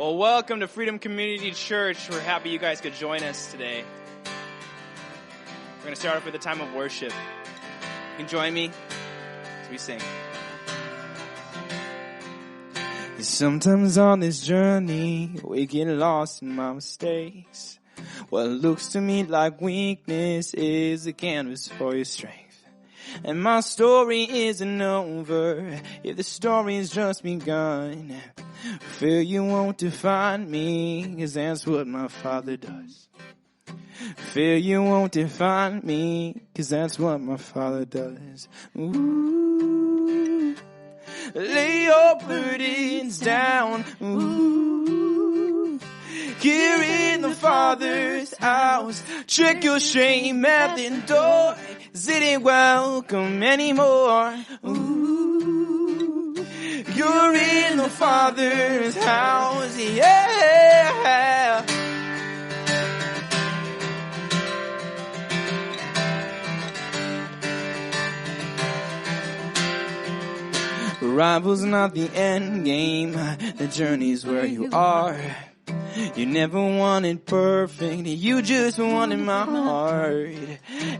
Well, welcome to Freedom Community Church. We're happy you guys could join us today. We're going to start off with a time of worship. You can join me as we sing. Sometimes on this journey, we get lost in my mistakes. What looks to me like weakness is a canvas for your strength. And my story isn't over if the story's just begun. Fear you won't define me, 'cause that's what my Father does. Fear you won't define me, 'cause that's what my Father does. Ooh. Lay your burdens down. Ooh. Here in the Father's house, check your shame at the door. 'Cause it ain't welcome anymore. Ooh. You're in the Father's house, yeah. Arrival's not the end game, the journey's where you are. You never wanted perfect, you just wanted my heart.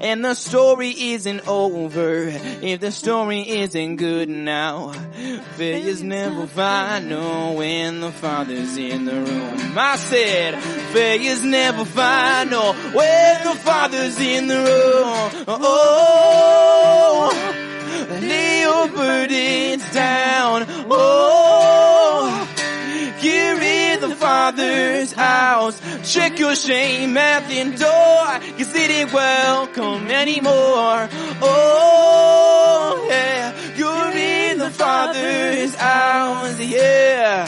And the story isn't over if the story isn't good now. Failure's never final when the Father's in the room. I said, failure's never final when the Father's in the room. Oh, lay your burdens down. Oh, here in the Father's house, check your shame at the door, 'cause it ain't welcome anymore. Oh, yeah, you're in the Father's house, yeah.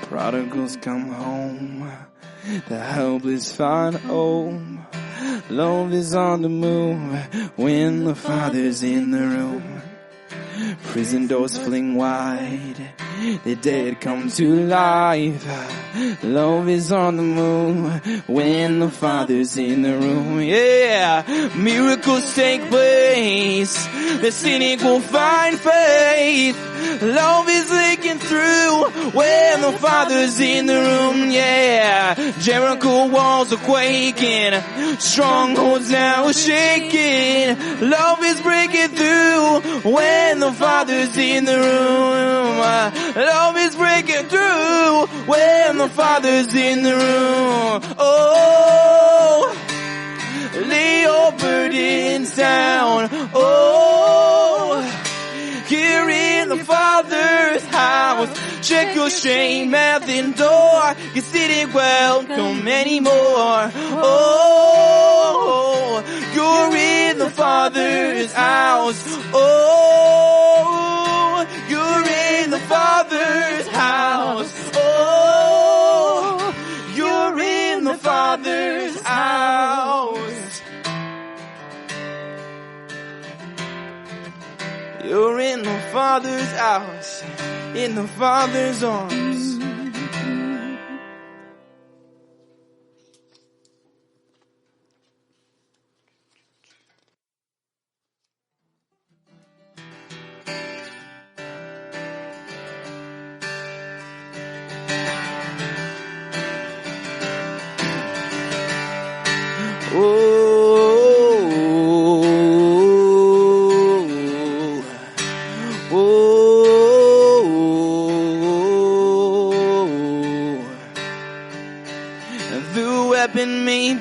Prodigals come home, the helpless find home. Love is on the move when the Father's in the room. Prison doors fling wide, the dead come to life. Love is on the move when the Father's in the room. Yeah, miracles take place, the cynic will find faith. Love is leaking through when the Father's in the room. Yeah, Jericho walls are quaking, strongholds now are shaking. Love is breaking through when the Father's in the room. Love is breaking through when the Father's in the room. Oh, lay your burdens down. Oh, here in the Father's house, check your shame at the door, 'cause it ain't welcome anymore. Oh, you're in the Father's house. Oh, you're in the Father's house. Oh, you're in the Father's house. You're in the Father's house, in the Father's arms.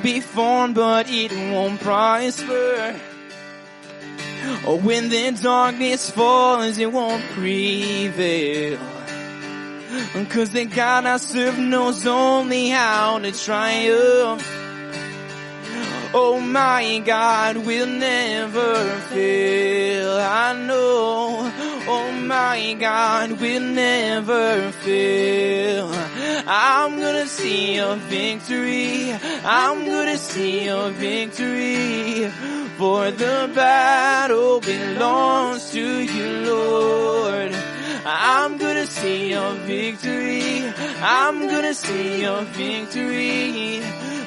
Be formed, but it won't prosper. Or when the darkness falls, it won't prevail. 'Cause the God I serve knows only how to triumph. Oh, my God will never fail. I know. Oh, my God will never fail. I'm gonna see a victory. I'm gonna see a victory. For the battle belongs to you, Lord. I'm gonna see a victory. I'm gonna see a victory.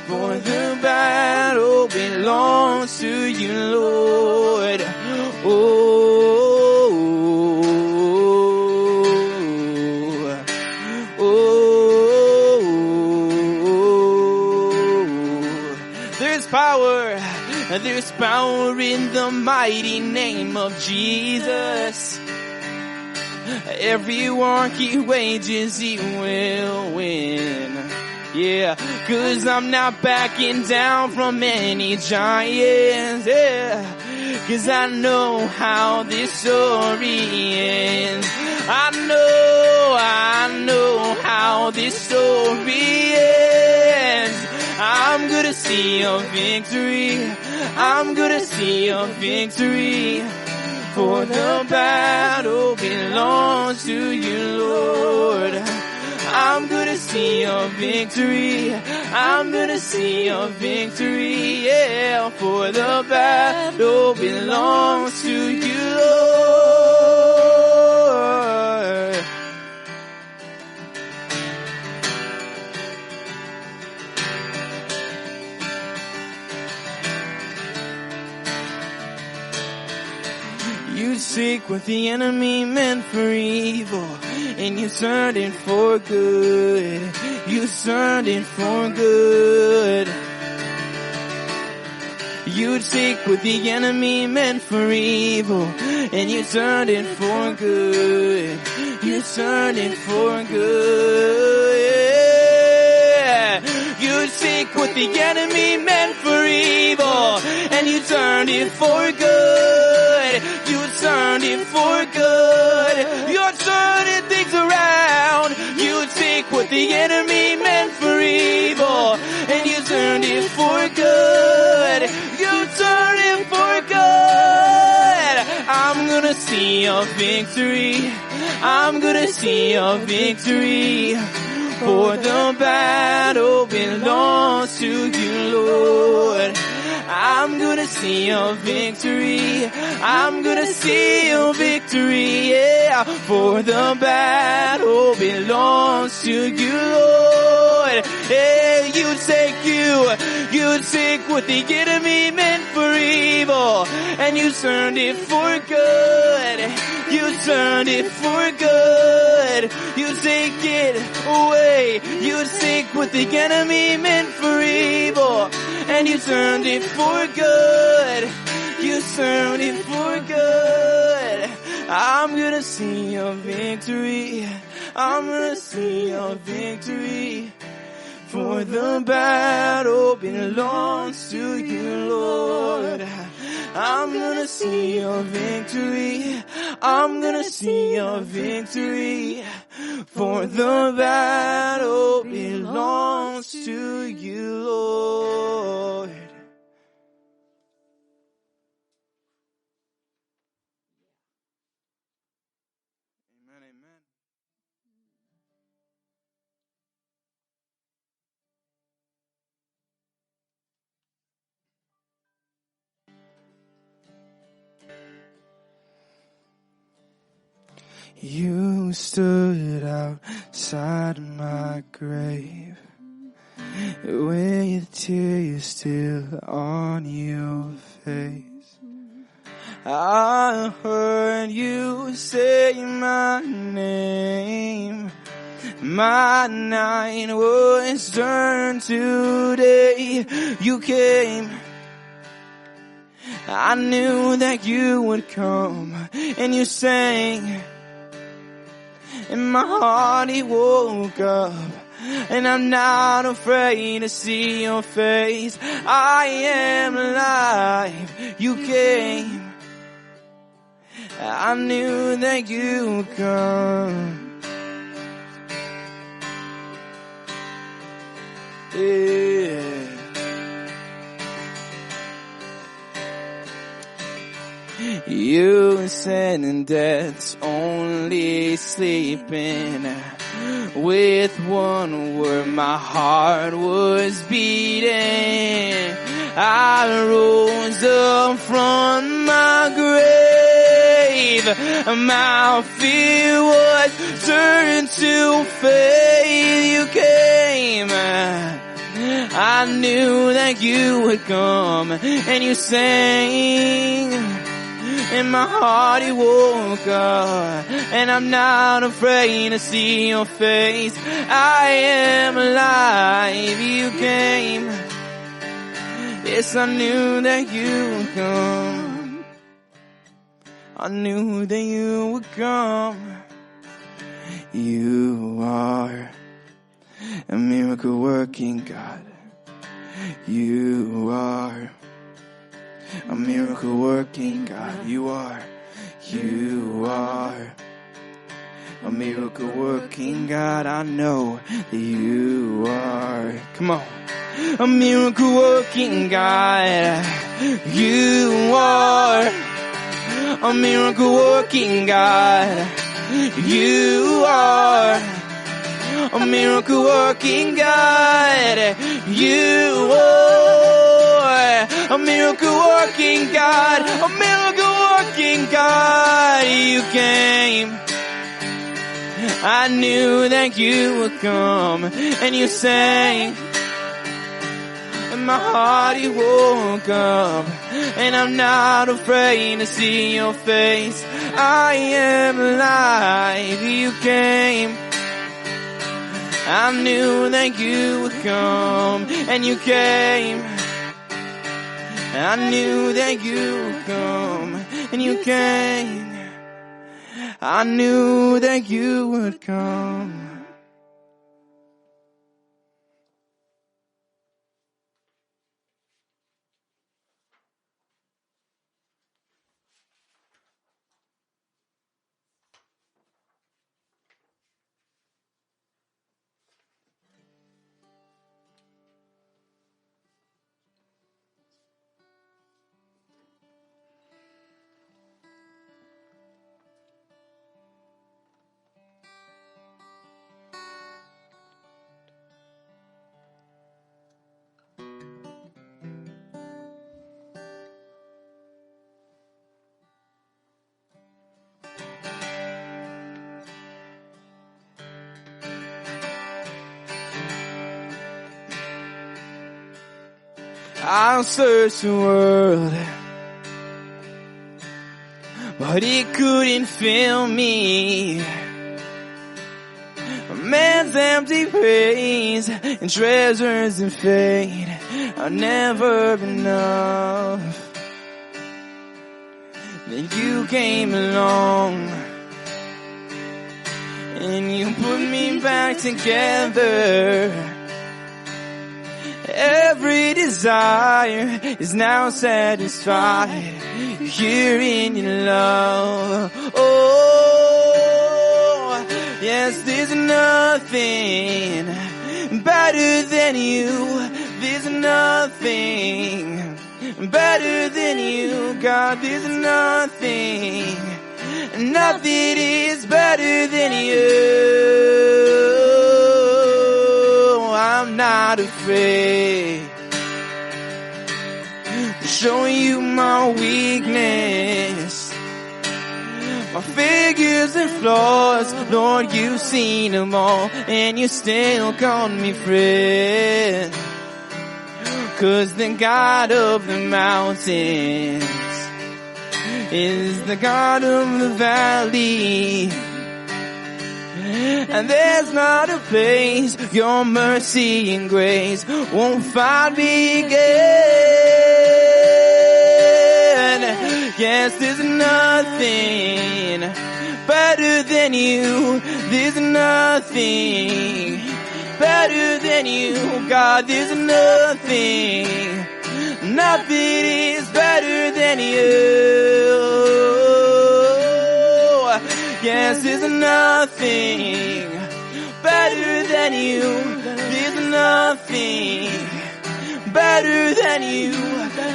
For the battle belongs to you, Lord. There's power in the mighty name of Jesus. Every war he wages, he will win. Yeah, 'cause I'm not backing down from any giants. Yeah, 'cause I know how this story ends. I know how this story ends. I'm gonna see a victory. I'm gonna see a victory. For the battle belongs to you, Lord. I'm gonna see a victory. I'm gonna see a victory. Yeah, for the battle belongs to you, Lord. You take what the enemy meant for evil, and you turned it for good. You turned it for good. You take what the enemy meant for evil, and you turned it for good. You turned it for good. Yeah. You take what the enemy meant for evil, and you turned it for good. You turned it for good. You're turning things around. You take what the enemy meant for evil, and you turned it for good. You turned it for good. I'm gonna see a victory. I'm gonna see a victory. For the battle belongs to you, Lord. I'm gonna see a victory. I'm gonna see a victory, yeah. For the battle belongs to you, Lord. Hey, you take what the enemy meant for evil, and you turned it for good. You turned it for good. You take it away. You take what the enemy meant for evil, and you turned it for good. You turned it for good. I'm gonna see a victory. I'm gonna see a victory. For the battle belongs to you, Lord. I'm gonna see a victory. I'm gonna see a victory. For the battle belongs to you, Lord. Amen, amen. You stood outside my grave with tears still on your face. I heard you say my name. My night was turned to day. You came. I knew that you would come, and you sang. And my heart, it woke up, and I'm not afraid to see your face. I am alive. You came. I knew that you would come. Yeah. You said death's only sleeping. With one word my heart was beating. I rose up from my grave. My fear was turned to faith. You came. I knew that you would come, and you sang, and my heart it woke up, and I'm not afraid to see your face. I am alive, you came. Yes, I knew that you would come. I knew that you would come. You are a miracle working God. You are a miracle working God. You are a miracle working God. I know that you are. Come on. A miracle working God. You are a miracle working God. You are a miracle working God. You are a miracle working God. A miracle working God. You came. I knew that you would come, and you sang, and my heart it woke up, and I'm not afraid to see your face. I am alive, you came. I knew that you would come, and you came. I knew that you would come, and you came. I knew that you would come. I'll search the world, but it couldn't fill me. A man's empty praise and treasures that fade are never enough. Then you came along, and you put me back together. Every desire is now satisfied here in your love. Oh, yes, there's nothing better than you. There's nothing better than you, God. There's nothing is better than you. I'm not afraid to show you my weakness, my failures and flaws. Lord, you've seen them all, and you still call me friend. 'Cause the God of the mountains is the God of the valley. And there's not a place your mercy and grace won't find me again. Yes, there's nothing better than you. There's nothing better than you, God. There's nothing is better than you. Yes, there's nothing better than you. There's nothing better than you.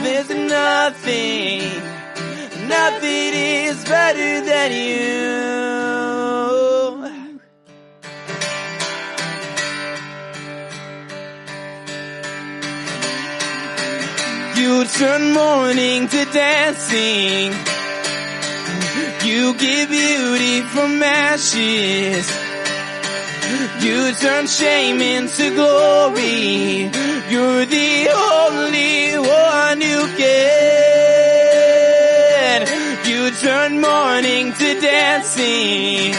There's nothing is better than you. You turn mourning to dancing. You give beauty from ashes. You turn shame into glory. You're the only one who can. You turn mourning to dancing.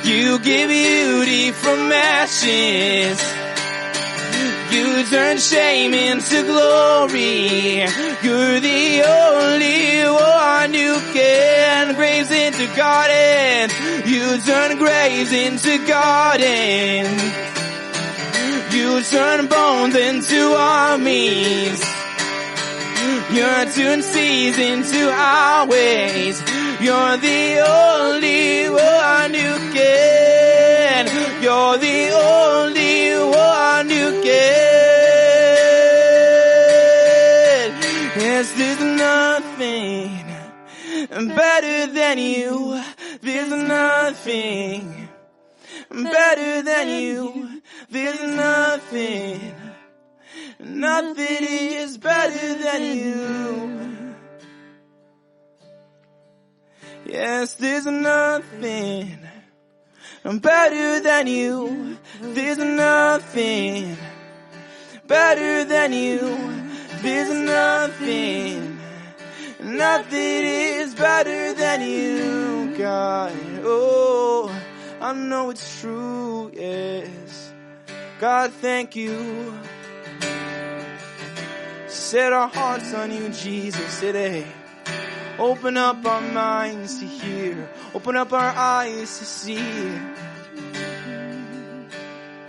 You give beauty from ashes. You turn shame into glory. You're the only one who can. Graves into gardens. You turn graves into gardens. You turn bones into armies. You turn seas into highways. You're the only one who can. You're the only one who can. Yes, there's nothing better than you. There's nothing better than you. There's nothing is better than you. Yes, there's nothing better than you. There's nothing better than you. There's nothing is better than you, God. Oh, I know it's true, yes. God, thank you. Set our hearts on you, Jesus, today. Open up our minds to hear. Open up our eyes to see.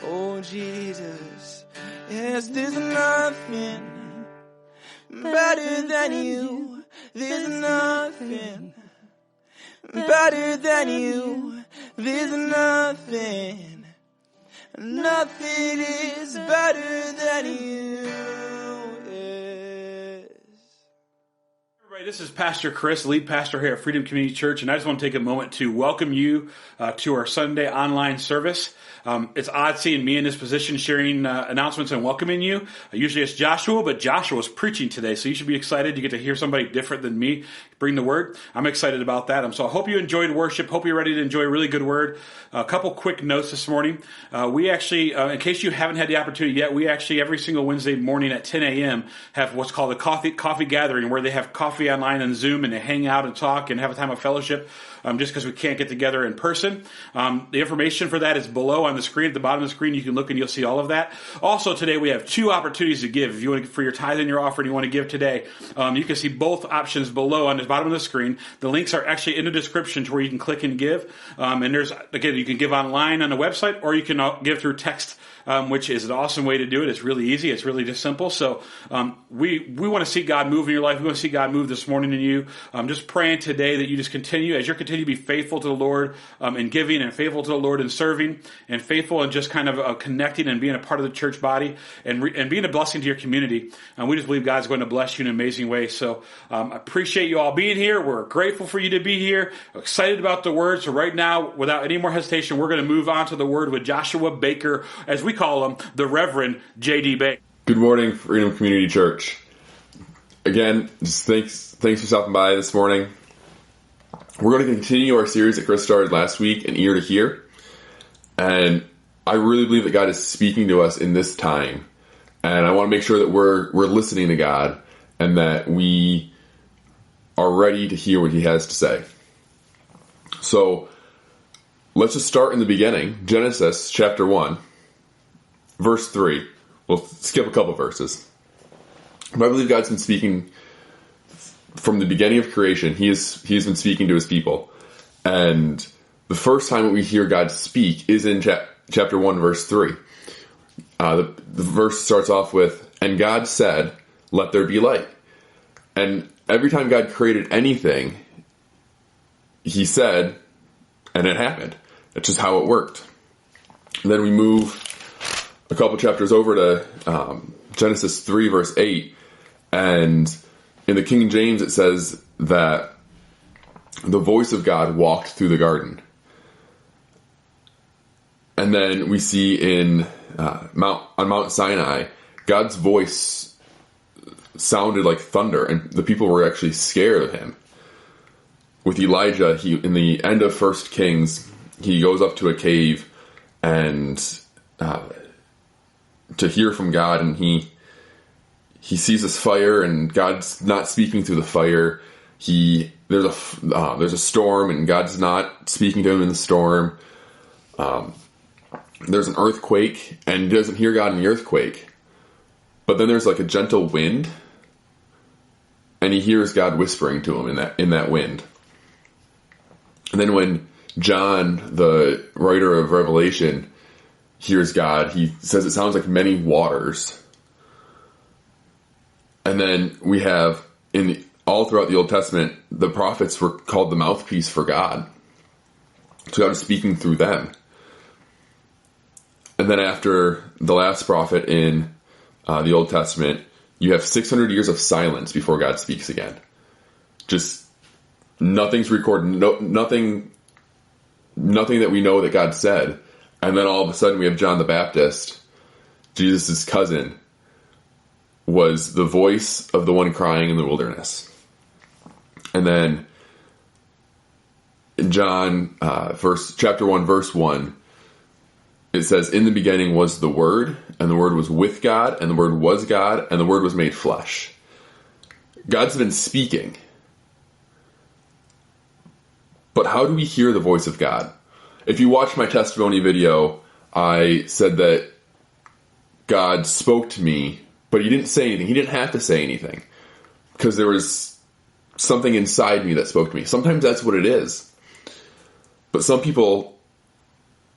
Oh, Jesus. Yes, there's nothing better than you. There's nothing better than you. There's nothing is better than you. This is Pastor Chris, lead pastor here at Freedom Community Church, and I just want to take a moment to welcome you to our Sunday online service. It's odd seeing me in this position sharing announcements and welcoming you. Usually it's Joshua, but Joshua's preaching today, so you should be excited. You get to hear somebody different than me bring the word. I'm excited about that. So I hope you enjoyed worship. Hope you're ready to enjoy a really good word. A couple quick notes this morning. We actually, in case you haven't had the opportunity yet, we actually every single Wednesday morning at 10 a.m. have what's called a coffee gathering, where they have coffee online and Zoom, and they hang out and talk and have a time of fellowship. Just because we can't get together in person. The information for that is below on the screen. At the bottom of the screen, you can look and you'll see all of that. Also, today we have 2 opportunities to give. If you want to, for your tithe and your offering, you want to give today, you can see both options below on the bottom of the screen. The links are actually in the description to where you can click and give. And there's, again, you can give online on the website, or you can give through text, which is an awesome way to do it. It's really easy. It's really just simple. So we want to see God move in your life. We want to see God move this morning in you. Just praying today that you just continue, as you're continuing to be faithful to the Lord in giving, and faithful to the Lord in serving, and faithful in just kind of connecting and being a part of the church body, and being a blessing to your community. And we just believe God's going to bless you in an amazing way. So I appreciate you all being here. We're grateful for you to be here. Excited about the word. So right now, without any more hesitation, we're going to move on to the word with Joshua Baker, as we call him, the Reverend J.D. Baker. Good morning, Freedom Community Church. Again, just thanks for stopping by this morning. We're going to continue our series that Chris started last week, An Ear to Hear. And I really believe that God is speaking to us in this time. And I want to make sure that we're listening to God, and that we are ready to hear what He has to say. So let's just start in the beginning. Genesis chapter 1, verse 3. We'll skip a couple verses. But I believe God's been speaking from the beginning of creation. He's been speaking to His people. And the first time that we hear God speak is in chapter 1, verse 3. The verse starts off with, "And God said, let there be light." And every time God created anything, He said, and it happened. That's just how it worked. And then we move a couple chapters over to Genesis 3, verse 8. And in the King James, it says that the voice of God walked through the garden. And then we see on Mount Sinai, God's voice sounded like thunder, and the people were actually scared of Him. With Elijah, in the end of 1 Kings, he goes up to a cave, and to hear from God, and he sees this fire, and God's not speaking through the fire. There's a storm, and God's not speaking to him in the storm. There's an earthquake, and he doesn't hear God in the earthquake. But then there's like a gentle wind, and he hears God whispering to him in that wind. And then when John, the writer of Revelation, hears God, he says it sounds like many waters. And then we have all throughout the Old Testament, the prophets were called the mouthpiece for God. So God is speaking through them. And then after the last prophet in the Old Testament, you have 600 years of silence before God speaks again. Just nothing's recorded, nothing that we know that God said. And then all of a sudden we have John the Baptist, Jesus' cousin, was the voice of the one crying in the wilderness. And then in John, chapter 1, verse 1, it says, "In the beginning was the Word, and the Word was with God, and the Word was God, and the Word was made flesh." God's been speaking. But how do we hear the voice of God? If you watch my testimony video, I said that God spoke to me, but he didn't say anything. He didn't have to say anything, because there was something inside me that spoke to me. Sometimes that's what it is. But some people,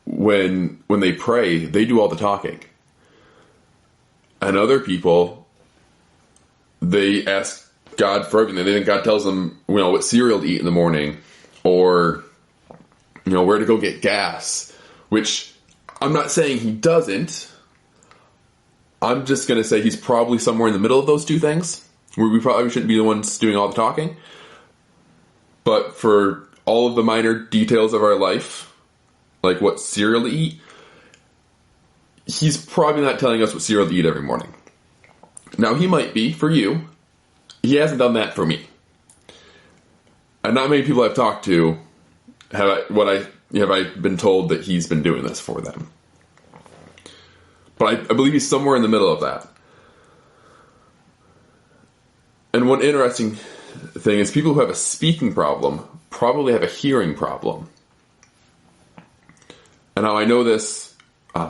when they pray, they do all the talking. And other people, they ask God for everything. They think God tells them, what cereal to eat in the morning, or, where to go get gas, which I'm not saying he doesn't. I'm just going to say he's probably somewhere in the middle of those two things, where we probably shouldn't be the ones doing all the talking. But for all of the minor details of our life, like what cereal to eat, he's probably not telling us what cereal to eat every morning. Now, he might be for you. He hasn't done that for me. And not many people I've talked to have I been told that he's been doing this for them. But I believe he's somewhere in the middle of that. And one interesting thing is people who have a speaking problem probably have a hearing problem. And now I know this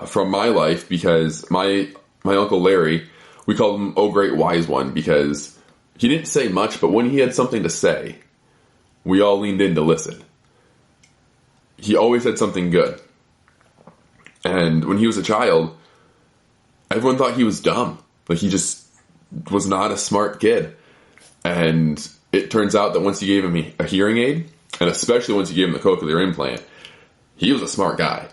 from my life, because my Uncle Larry, we called him "Oh Great Wise One," because he didn't say much, but when he had something to say, we all leaned in to listen. He always had something good. And when he was a child, everyone thought he was dumb. Like, he just was not a smart kid. And it turns out that once you gave him a hearing aid, and especially once you gave him the cochlear implant, he was a smart guy.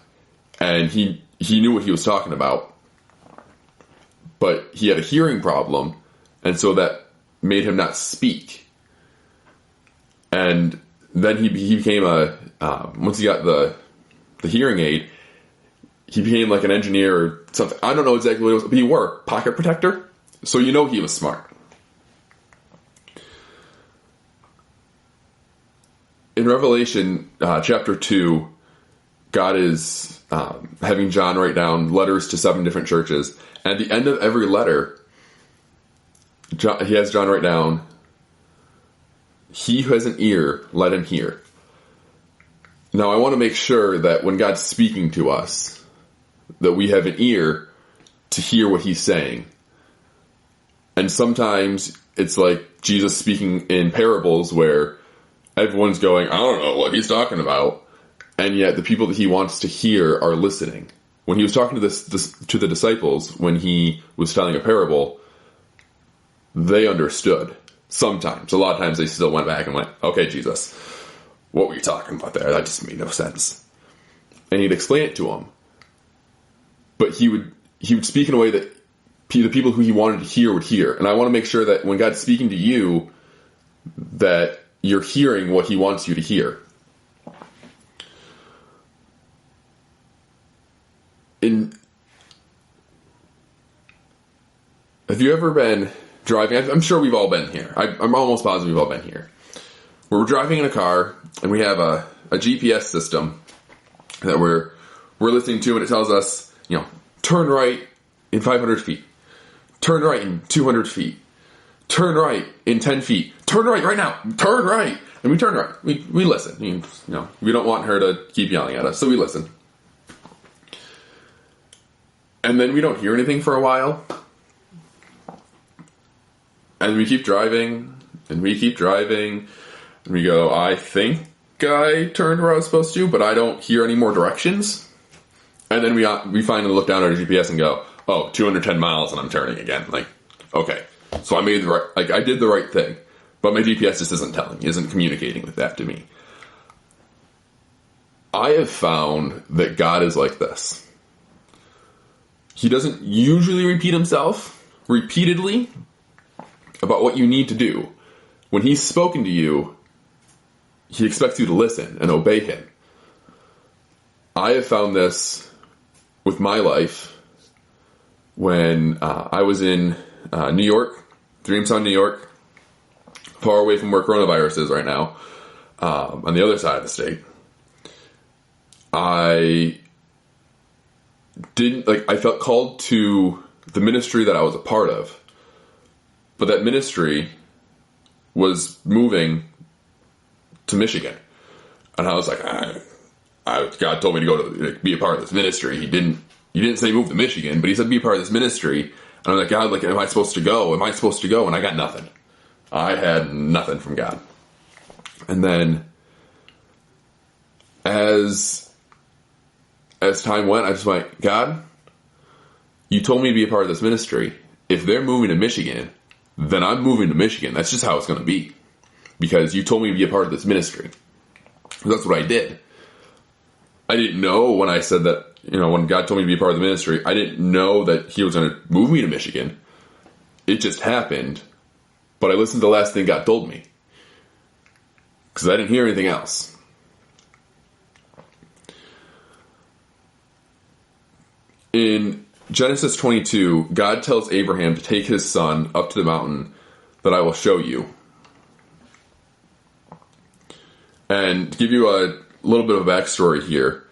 And he knew what he was talking about. But he had a hearing problem, and so that made him not speak. And then he became once he got the hearing aid, he became like an engineer or something. I don't know exactly what it was, but he wore a pocket protector, so he was smart. In Revelation chapter 2, God is having John write down letters to 7 different churches. And at the end of every letter, he has John write down, "He who has an ear, let him hear." Now, I want to make sure that when God's speaking to us, that we have an ear to hear what he's saying. And sometimes it's like Jesus speaking in parables where everyone's going, "I don't know what he's talking about." And yet the people that he wants to hear are listening. When he was talking to to the disciples, when he was telling a parable, they understood. Sometimes. A lot of times they still went back and went, "Okay, Jesus, what were you talking about there? That just made no sense." And he'd explain it to them. But he would speak in a way that the people who he wanted to hear would hear. And I want to make sure that when God's speaking to you, that you're hearing what he wants you to hear. Have you ever been driving? I'm sure we've all been here. I'm almost positive we've all been here. We're driving in a car, and we have a GPS system that we're we're listening to, and it tells us, turn right in 500 feet, turn right in 200 feet, turn right in 10 feet, turn right now, turn right. And we turn right. We listen. We don't want her to keep yelling at us, so we listen. And then we don't hear anything for a while. And we keep driving, and we keep driving, and we go, I think I turned where I was supposed to, but I don't hear any more directions. And then we finally look down at our GPS and go, 210 miles, and I'm turning again. Like, okay. So I made I did the right thing. But my GPS just isn't communicating with that to me. I have found that God is like this. He doesn't usually repeat himself repeatedly about what you need to do. When he's spoken to you, he expects you to listen and obey him. I have found this with my life when I was in New York, Dreamtown, New York, far away from where coronavirus is right now, on the other side of the state. I felt called to the ministry that I was a part of, but that ministry was moving to Michigan, and I was like, God told me to go to be a part of this ministry. He didn't say move to Michigan, but he said be a part of this ministry, and I'm like, God, am I supposed to go? Am I supposed to go? And I got nothing. I had nothing from God. And then as time went, I just went, God, you told me to be a part of this ministry. If they're moving to Michigan, then I'm moving to Michigan. That's just how it's going to be. Because you told me to be a part of this ministry. That's what I did. I didn't know when I said that, when God told me to be a part of the ministry, I didn't know that he was going to move me to Michigan. It just happened. But I listened to the last thing God told me. Because I didn't hear anything else. In Genesis 22, God tells Abraham to take his son up to the mountain that I will show you. And to give you a little bit of a backstory here,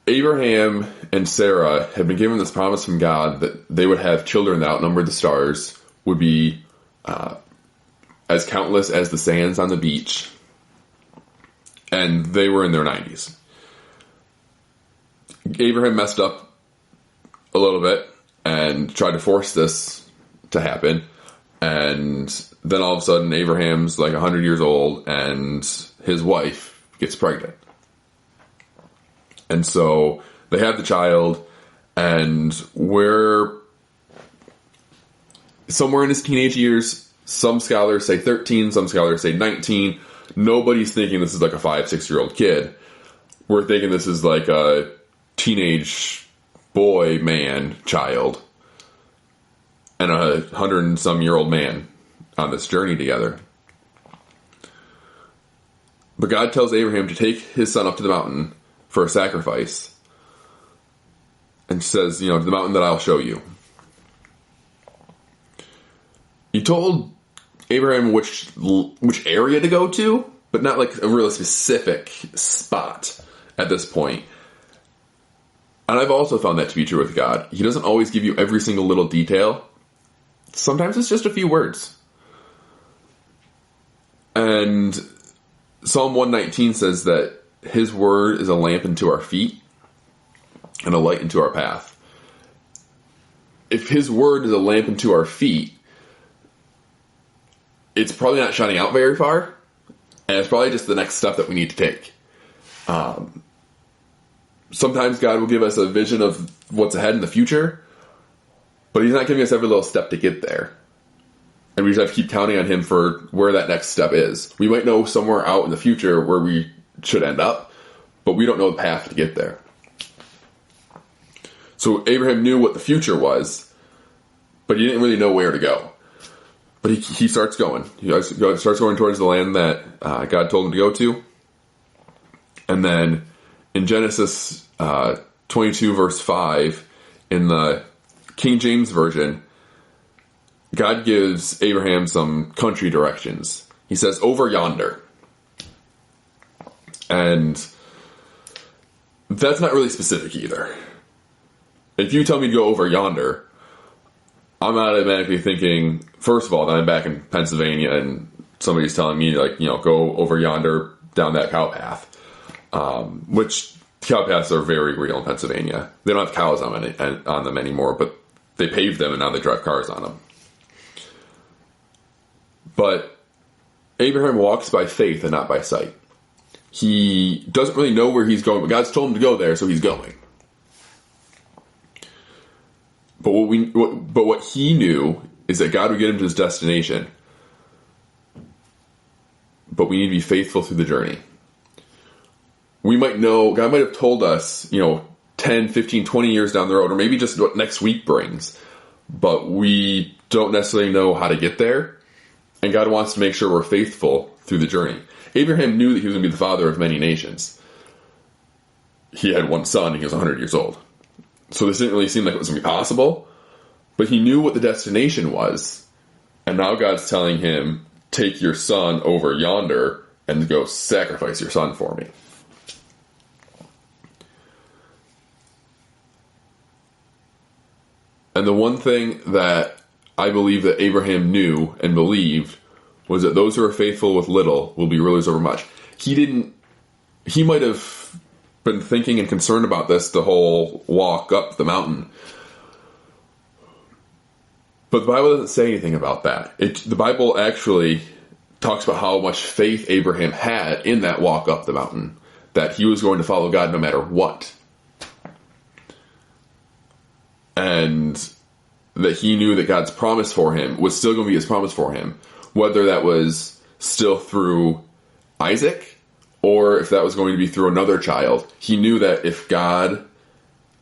Abraham and Sarah had been given this promise from God that they would have children that outnumbered the stars, would be as countless as the sands on the beach, and they were in their 90s. Abraham messed up a little bit and tried to force this to happen, and then all of a sudden Abraham's like 100 years old and his wife gets pregnant. And so they have the child, and we're somewhere in his teenage years. Some scholars say 13, some scholars say 19. Nobody's thinking this is like a 5-6-year-old kid. We're thinking this is like a teenage boy, man, child, and 100-and-some-year-old man on this journey together. But God tells Abraham to take his son up to the mountain for a sacrifice, and says, to the mountain that I'll show you. He told Abraham which area to go to, but not like a really specific spot at this point. And I've also found that to be true with God. He doesn't always give you every single little detail. Sometimes it's just a few words. And Psalm 119 says that his word is a lamp unto our feet and a light unto our path. If his word is a lamp unto our feet, it's probably not shining out very far, and it's probably just the next step that we need to take. Sometimes God will give us a vision of what's ahead in the future, but he's not giving us every little step to get there. And we just have to keep counting on him for where that next step is. We might know somewhere out in the future where we should end up, but we don't know the path to get there. So Abraham knew what the future was, but he didn't really know where to go. But he starts going. He starts going towards the land that God told him to go to. And then in Genesis 22 verse 5, in the King James Version, God gives Abraham some country directions. He says, over yonder. And that's not really specific either. If you tell me to go over yonder, I'm automatically thinking, first of all, that I'm back in Pennsylvania and somebody's telling me, like, go over yonder down that cow path. Which cow paths are very real in Pennsylvania. They don't have cows on them anymore, but they paved them and now they drive cars on them. But Abraham walks by faith and not by sight. He doesn't really know where he's going, but God's told him to go there, so he's going. But what he knew is that God would get him to his destination. But we need to be faithful through the journey. We might know, God might have told us, 10, 15, 20 years down the road, or maybe just what next week brings. But we don't necessarily know how to get there. And God wants to make sure we're faithful through the journey. Abraham knew that he was going to be the father of many nations. He had one son and he was 100 years old. So this didn't really seem like it was going to be possible. But he knew what the destination was. And now God's telling him, take your son over yonder and go sacrifice your son for me. And the one thing that I believe that Abraham knew and believed was that those who are faithful with little will be rulers over much. He might have been thinking and concerned about this the whole walk up the mountain. But the Bible doesn't say anything about that. The Bible actually talks about how much faith Abraham had in that walk up the mountain, that he was going to follow God no matter what. And that he knew that God's promise for him was still going to be his promise for him, whether that was still through Isaac or if that was going to be through another child. He knew that if God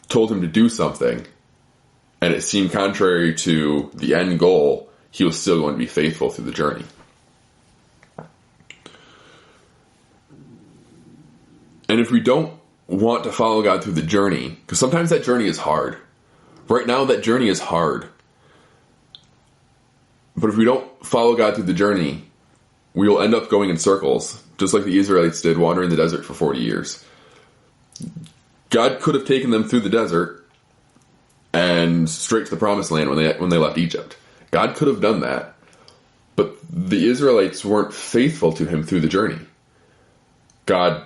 told him to do something and it seemed contrary to the end goal, he was still going to be faithful through the journey. And if we don't want to follow God through the journey, because sometimes that journey is hard. Right now, that journey is hard. But if we don't follow God through the journey, we will end up going in circles, just like the Israelites did, wandering the desert for 40 years. God could have taken them through the desert and straight to the promised land when they left Egypt. God could have done that. But the Israelites weren't faithful to him through the journey. God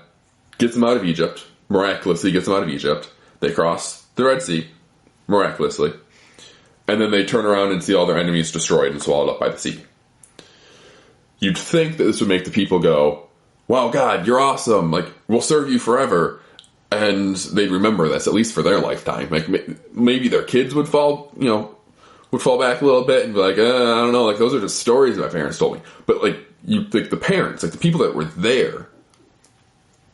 gets them out of Egypt, miraculously gets them out of Egypt. They cross the Red Sea, miraculously. And then they turn around and see all their enemies destroyed and swallowed up by the sea. You'd think that this would make the people go, wow, God, you're awesome. Like, we'll serve you forever. And they'd remember this, at least for their lifetime. Like, maybe their kids would fall back a little bit and be like, I don't know, like, those are just stories that my parents told me. But, the parents, the people that were there,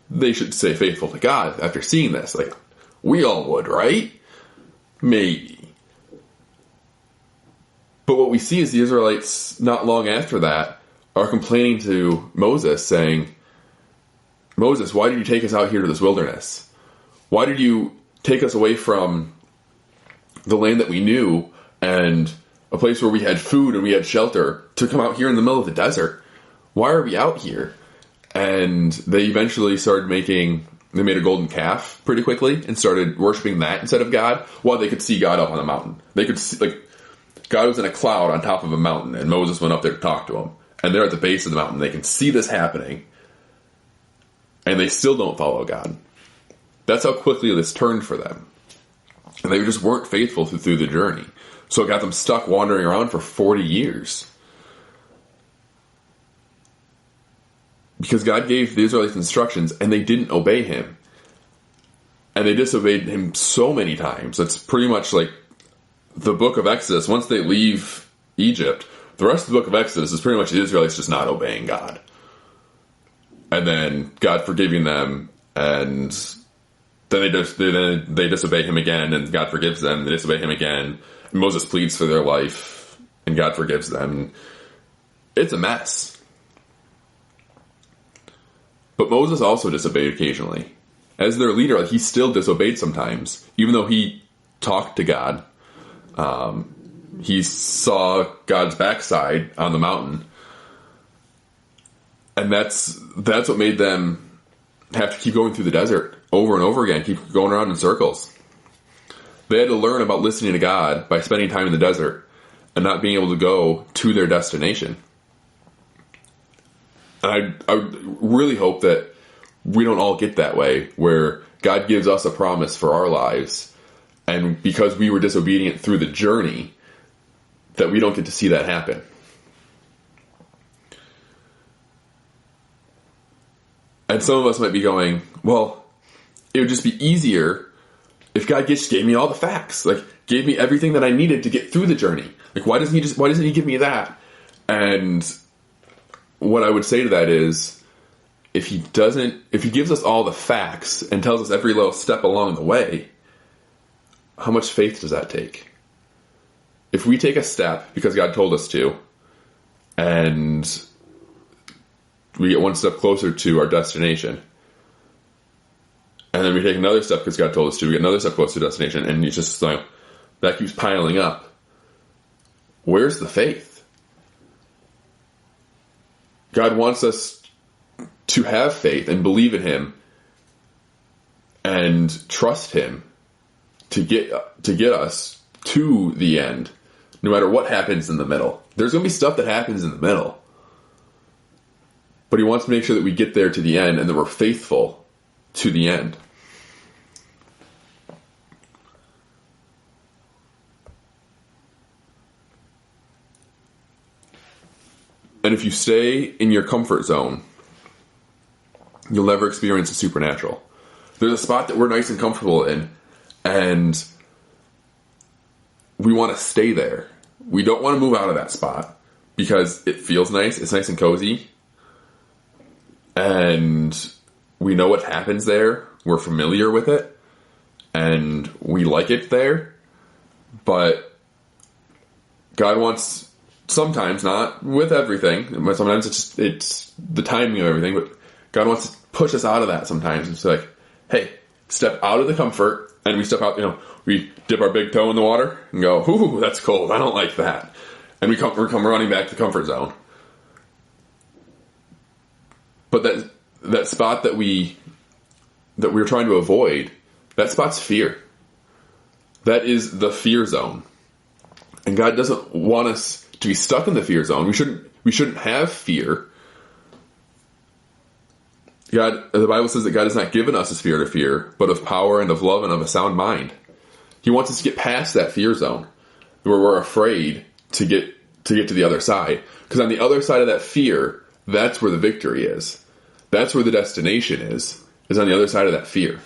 they should stay faithful to God after seeing this. Like, we all would, right? Maybe. But what we see is the Israelites, not long after that, are complaining to Moses, saying, Moses, why did you take us out here to this wilderness? Why did you take us away from the land that we knew and a place where we had food and we had shelter to come out here in the middle of the desert? Why are we out here? And they eventually they made a golden calf pretty quickly and started worshiping that instead of God, while they could see God up on the mountain. They could see, God was in a cloud on top of a mountain, and Moses went up there to talk to him. And they're at the base of the mountain. They can see this happening. And they still don't follow God. That's how quickly this turned for them. And they just weren't faithful through the journey. So it got them stuck wandering around for 40 years. Because God gave the Israelites instructions, and they didn't obey him. And they disobeyed him so many times. That's pretty much like the book of Exodus. Once they leave Egypt, the rest of the book of Exodus is pretty much the Israelites just not obeying God. And then God forgiving them, and then they disobey him again, and God forgives them. They disobey him again. And Moses pleads for their life, and God forgives them. It's a mess. But Moses also disobeyed occasionally. As their leader, he still disobeyed sometimes, even though he talked to God. He saw God's backside on the mountain. And that's what made them have to keep going through the desert over and over again, keep going around in circles. They had to learn about listening to God by spending time in the desert and not being able to go to their destination. And I really hope that we don't all get that way, where God gives us a promise for our lives, and because we were disobedient through the journey, that we don't get to see that happen. And some of us might be going, well, it would just be easier if God just gave me all the facts, like gave me everything that I needed to get through the journey. Like, why doesn't he give me that? And what I would say to that is, if he gives us all the facts and tells us every little step along the way, how much faith does that take? If we take a step because God told us to, and we get one step closer to our destination, and then we take another step because God told us to, we get another step closer to destination, and it's just like, that keeps piling up. Where's the faith? God wants us to have faith and believe in Him and trust Him to get us to the end, no matter what happens in the middle. There's going to be stuff that happens in the middle, but He wants to make sure that we get there to the end and that we're faithful to the end. And if you stay in your comfort zone, you'll never experience the supernatural. There's a spot that we're nice and comfortable in, and we want to stay there. We don't want to move out of that spot because it feels nice. It's nice and cozy. And we know what happens there. We're familiar with it. And we like it there. But God wants, sometimes, not with everything, sometimes it's the timing of everything, but God wants to push us out of that sometimes. It's like, hey, step out of the comfort, and we step out, we dip our big toe in the water and go, ooh, that's cold, I don't like that. And we come running back to the comfort zone. But that spot that we're trying to avoid, that spot's fear. That is the fear zone. And God doesn't want us to be stuck in the fear zone. We shouldn't have fear. The Bible says that God has not given us a spirit of fear, but of power and of love and of a sound mind. He wants us to get past that fear zone where we're afraid to get to the other side. Because on the other side of that fear, that's where the victory is. That's where the destination is on the other side of that fear.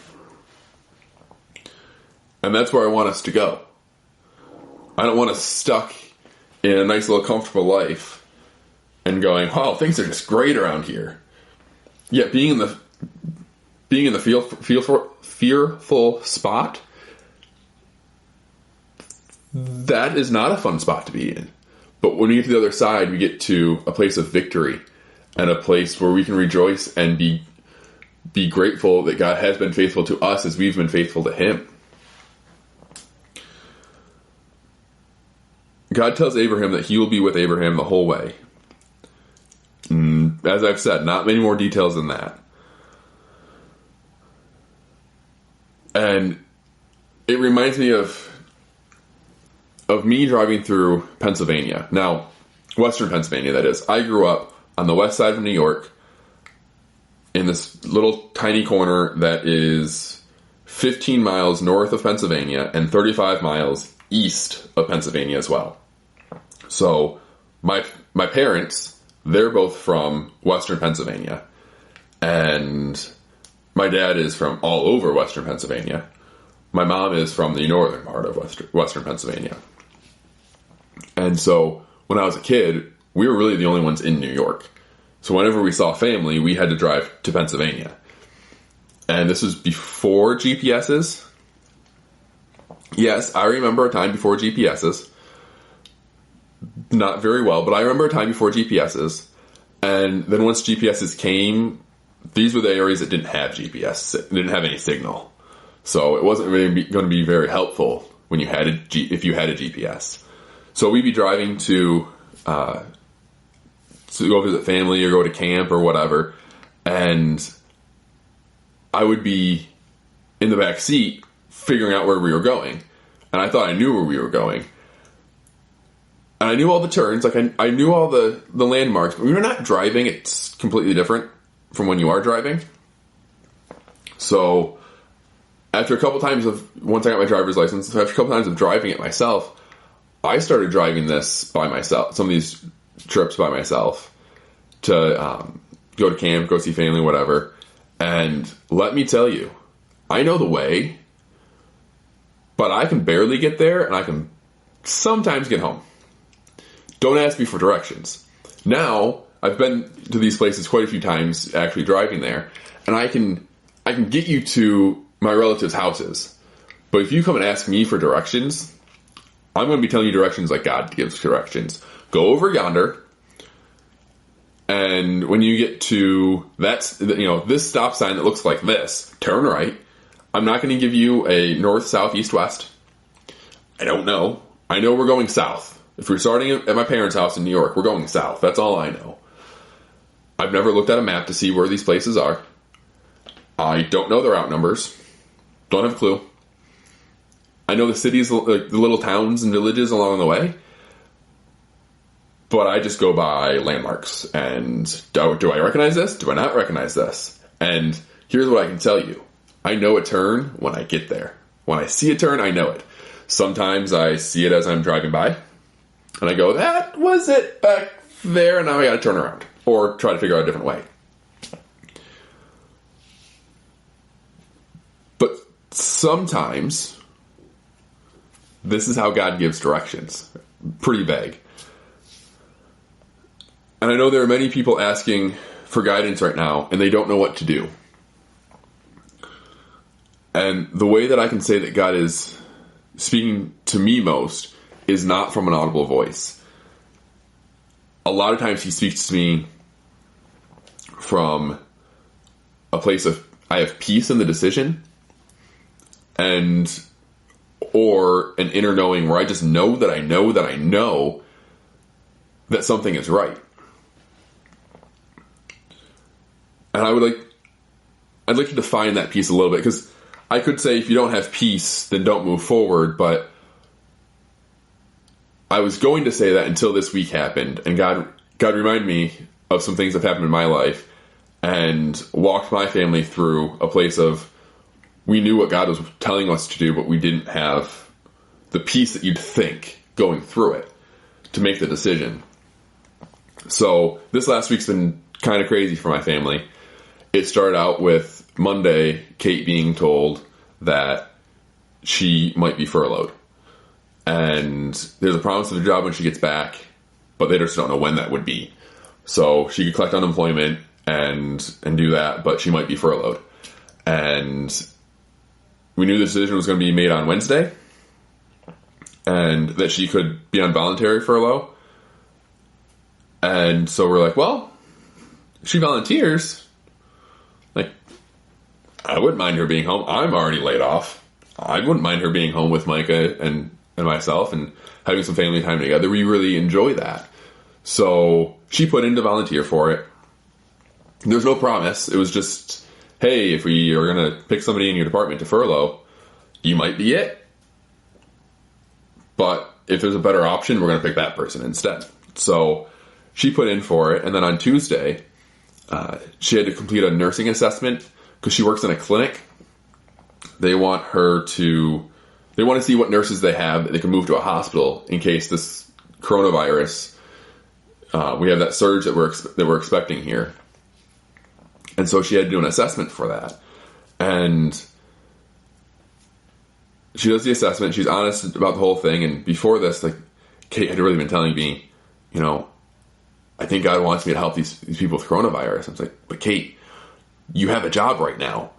And that's where I want us to go. I don't want us stuck in a nice little comfortable life and going, oh, things are just great around here. Yet being in the fearful spot, that is not a fun spot to be in. But when we get to the other side, we get to a place of victory and a place where we can rejoice and be grateful that God has been faithful to us as we've been faithful to Him. God tells Abraham that He will be with Abraham the whole way. As I've said, not many more details than that. And it reminds me of me driving through Pennsylvania. Now, Western Pennsylvania, that is. I grew up on the west side of New York in this little tiny corner that is 15 miles north of Pennsylvania and 35 miles east of Pennsylvania as well. So, my parents, they're both from Western Pennsylvania, and my dad is from all over Western Pennsylvania. My mom is from the northern part of Western Pennsylvania. And so, when I was a kid, we were really the only ones in New York. So whenever we saw family, we had to drive to Pennsylvania. And this was before GPSs. Yes, I remember a time before GPSs. Not very well, but I remember a time before GPSs. And then once GPSs came, these were the areas that didn't have GPS, didn't have any signal. So it wasn't really going to be very helpful when you had if you had a GPS. So we'd be driving to go visit family or go to camp or whatever, and I would be in the back seat figuring out where we were going. And I thought I knew where we were going. And I knew all the turns, like I knew all the landmarks, but when you're not driving, it's completely different from when you are driving. So, once I got my driver's license, after a couple times of driving it myself, I started driving this by myself, some of these trips by myself, to go to camp, go see family, whatever. And let me tell you, I know the way, but I can barely get there, and I can sometimes get home. Don't ask me for directions. Now, I've been to these places quite a few times, actually driving there, and I can get you to my relatives' houses. But if you come and ask me for directions, I'm going to be telling you directions like God gives directions. Go over yonder, and when you get to this stop sign that looks like this, turn right. I'm not going to give you a north, south, east, west. I don't know. I know we're going south. If we're starting at my parents' house in New York, we're going south. That's all I know. I've never looked at a map to see where these places are. I don't know their route numbers. Don't have a clue. I know the cities, like the little towns and villages along the way. But I just go by landmarks. And do I recognize this? Do I not recognize this? And here's what I can tell you. I know a turn when I get there. When I see a turn, I know it. Sometimes I see it as I'm driving by. And I go, that was it back there, and now I gotta turn around. Or try to figure out a different way. But sometimes, this is how God gives directions. Pretty vague. And I know there are many people asking for guidance right now, and they don't know what to do. And the way that I can say that God is speaking to me most is not from an audible voice. A lot of times he speaks to me from a place of, I have peace in the decision, or an inner knowing where I just know that I know that I know that something is right. And I'd like to define that peace a little bit, because I could say if you don't have peace, then don't move forward, but I was going to say that until this week happened, and God reminded me of some things that happened in my life, and walked my family through a place of, we knew what God was telling us to do, but we didn't have the peace that you'd think going through it to make the decision. So this last week's been kind of crazy for my family. It started out with Monday, Kate being told that she might be furloughed. And there's a promise of a job when she gets back, but they just don't know when that would be. So she could collect unemployment and do that, but she might be furloughed. And we knew the decision was going to be made on Wednesday, and that she could be on voluntary furlough. And so we're like, well, if she volunteers, like, I wouldn't mind her being home. I'm already laid off. I wouldn't mind her being home with Micah and myself and having some family time together. We really enjoy that. So she put in to volunteer for it. There's no promise. It was just, hey, if we are going to pick somebody in your department to furlough, you might be it. But if there's a better option, we're going to pick that person instead. So she put in for it. And then on Tuesday, she had to complete a nursing assessment because she works in a clinic. They want to see what nurses they have that they can move to a hospital in case this coronavirus, we have that surge that we're expecting here. And so she had to do an assessment for that. And she does the assessment. She's honest about the whole thing. And before this, like, Kate had really been telling me, I think God wants me to help these people with coronavirus. I was like, but Kate, you have a job right now.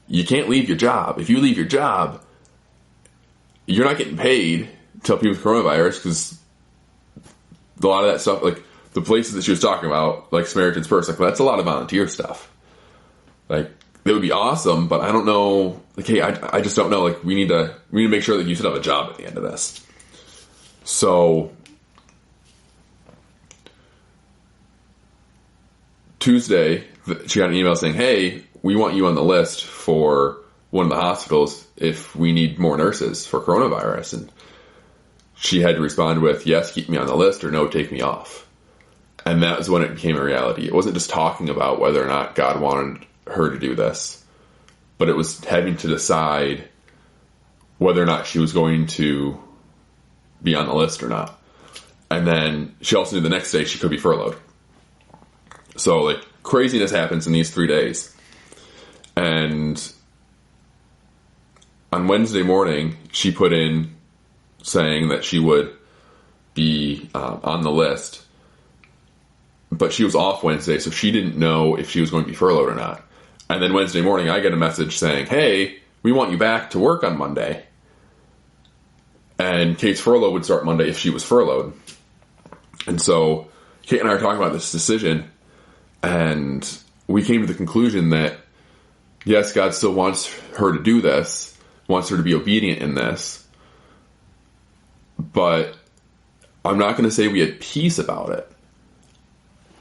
You can't leave your job. If you leave your job, you're not getting paid to help people with coronavirus, because a lot of that stuff, like the places that she was talking about, like Samaritan's Purse, like that's a lot of volunteer stuff. Like, that would be awesome, but I don't know. Like, hey, I just don't know. Like, we need to make sure that you still have a job at the end of this. So Tuesday, she got an email saying, hey, we want you on the list for one of the hospitals if we need more nurses for coronavirus. And she had to respond with, yes, keep me on the list, or no, take me off. And that was when it became a reality. It wasn't just talking about whether or not God wanted her to do this, but it was having to decide whether or not she was going to be on the list or not. And then she also knew the next day she could be furloughed. So, like, craziness happens in these 3 days. And on Wednesday morning, she put in saying that she would be on the list. But she was off Wednesday, so she didn't know if she was going to be furloughed or not. And then Wednesday morning, I get a message saying, hey, we want you back to work on Monday. And Kate's furlough would start Monday if she was furloughed. And so Kate and I are talking about this decision, and we came to the conclusion that, yes, God still wants her to do this, wants her to be obedient in this, but I'm not going to say we had peace about it.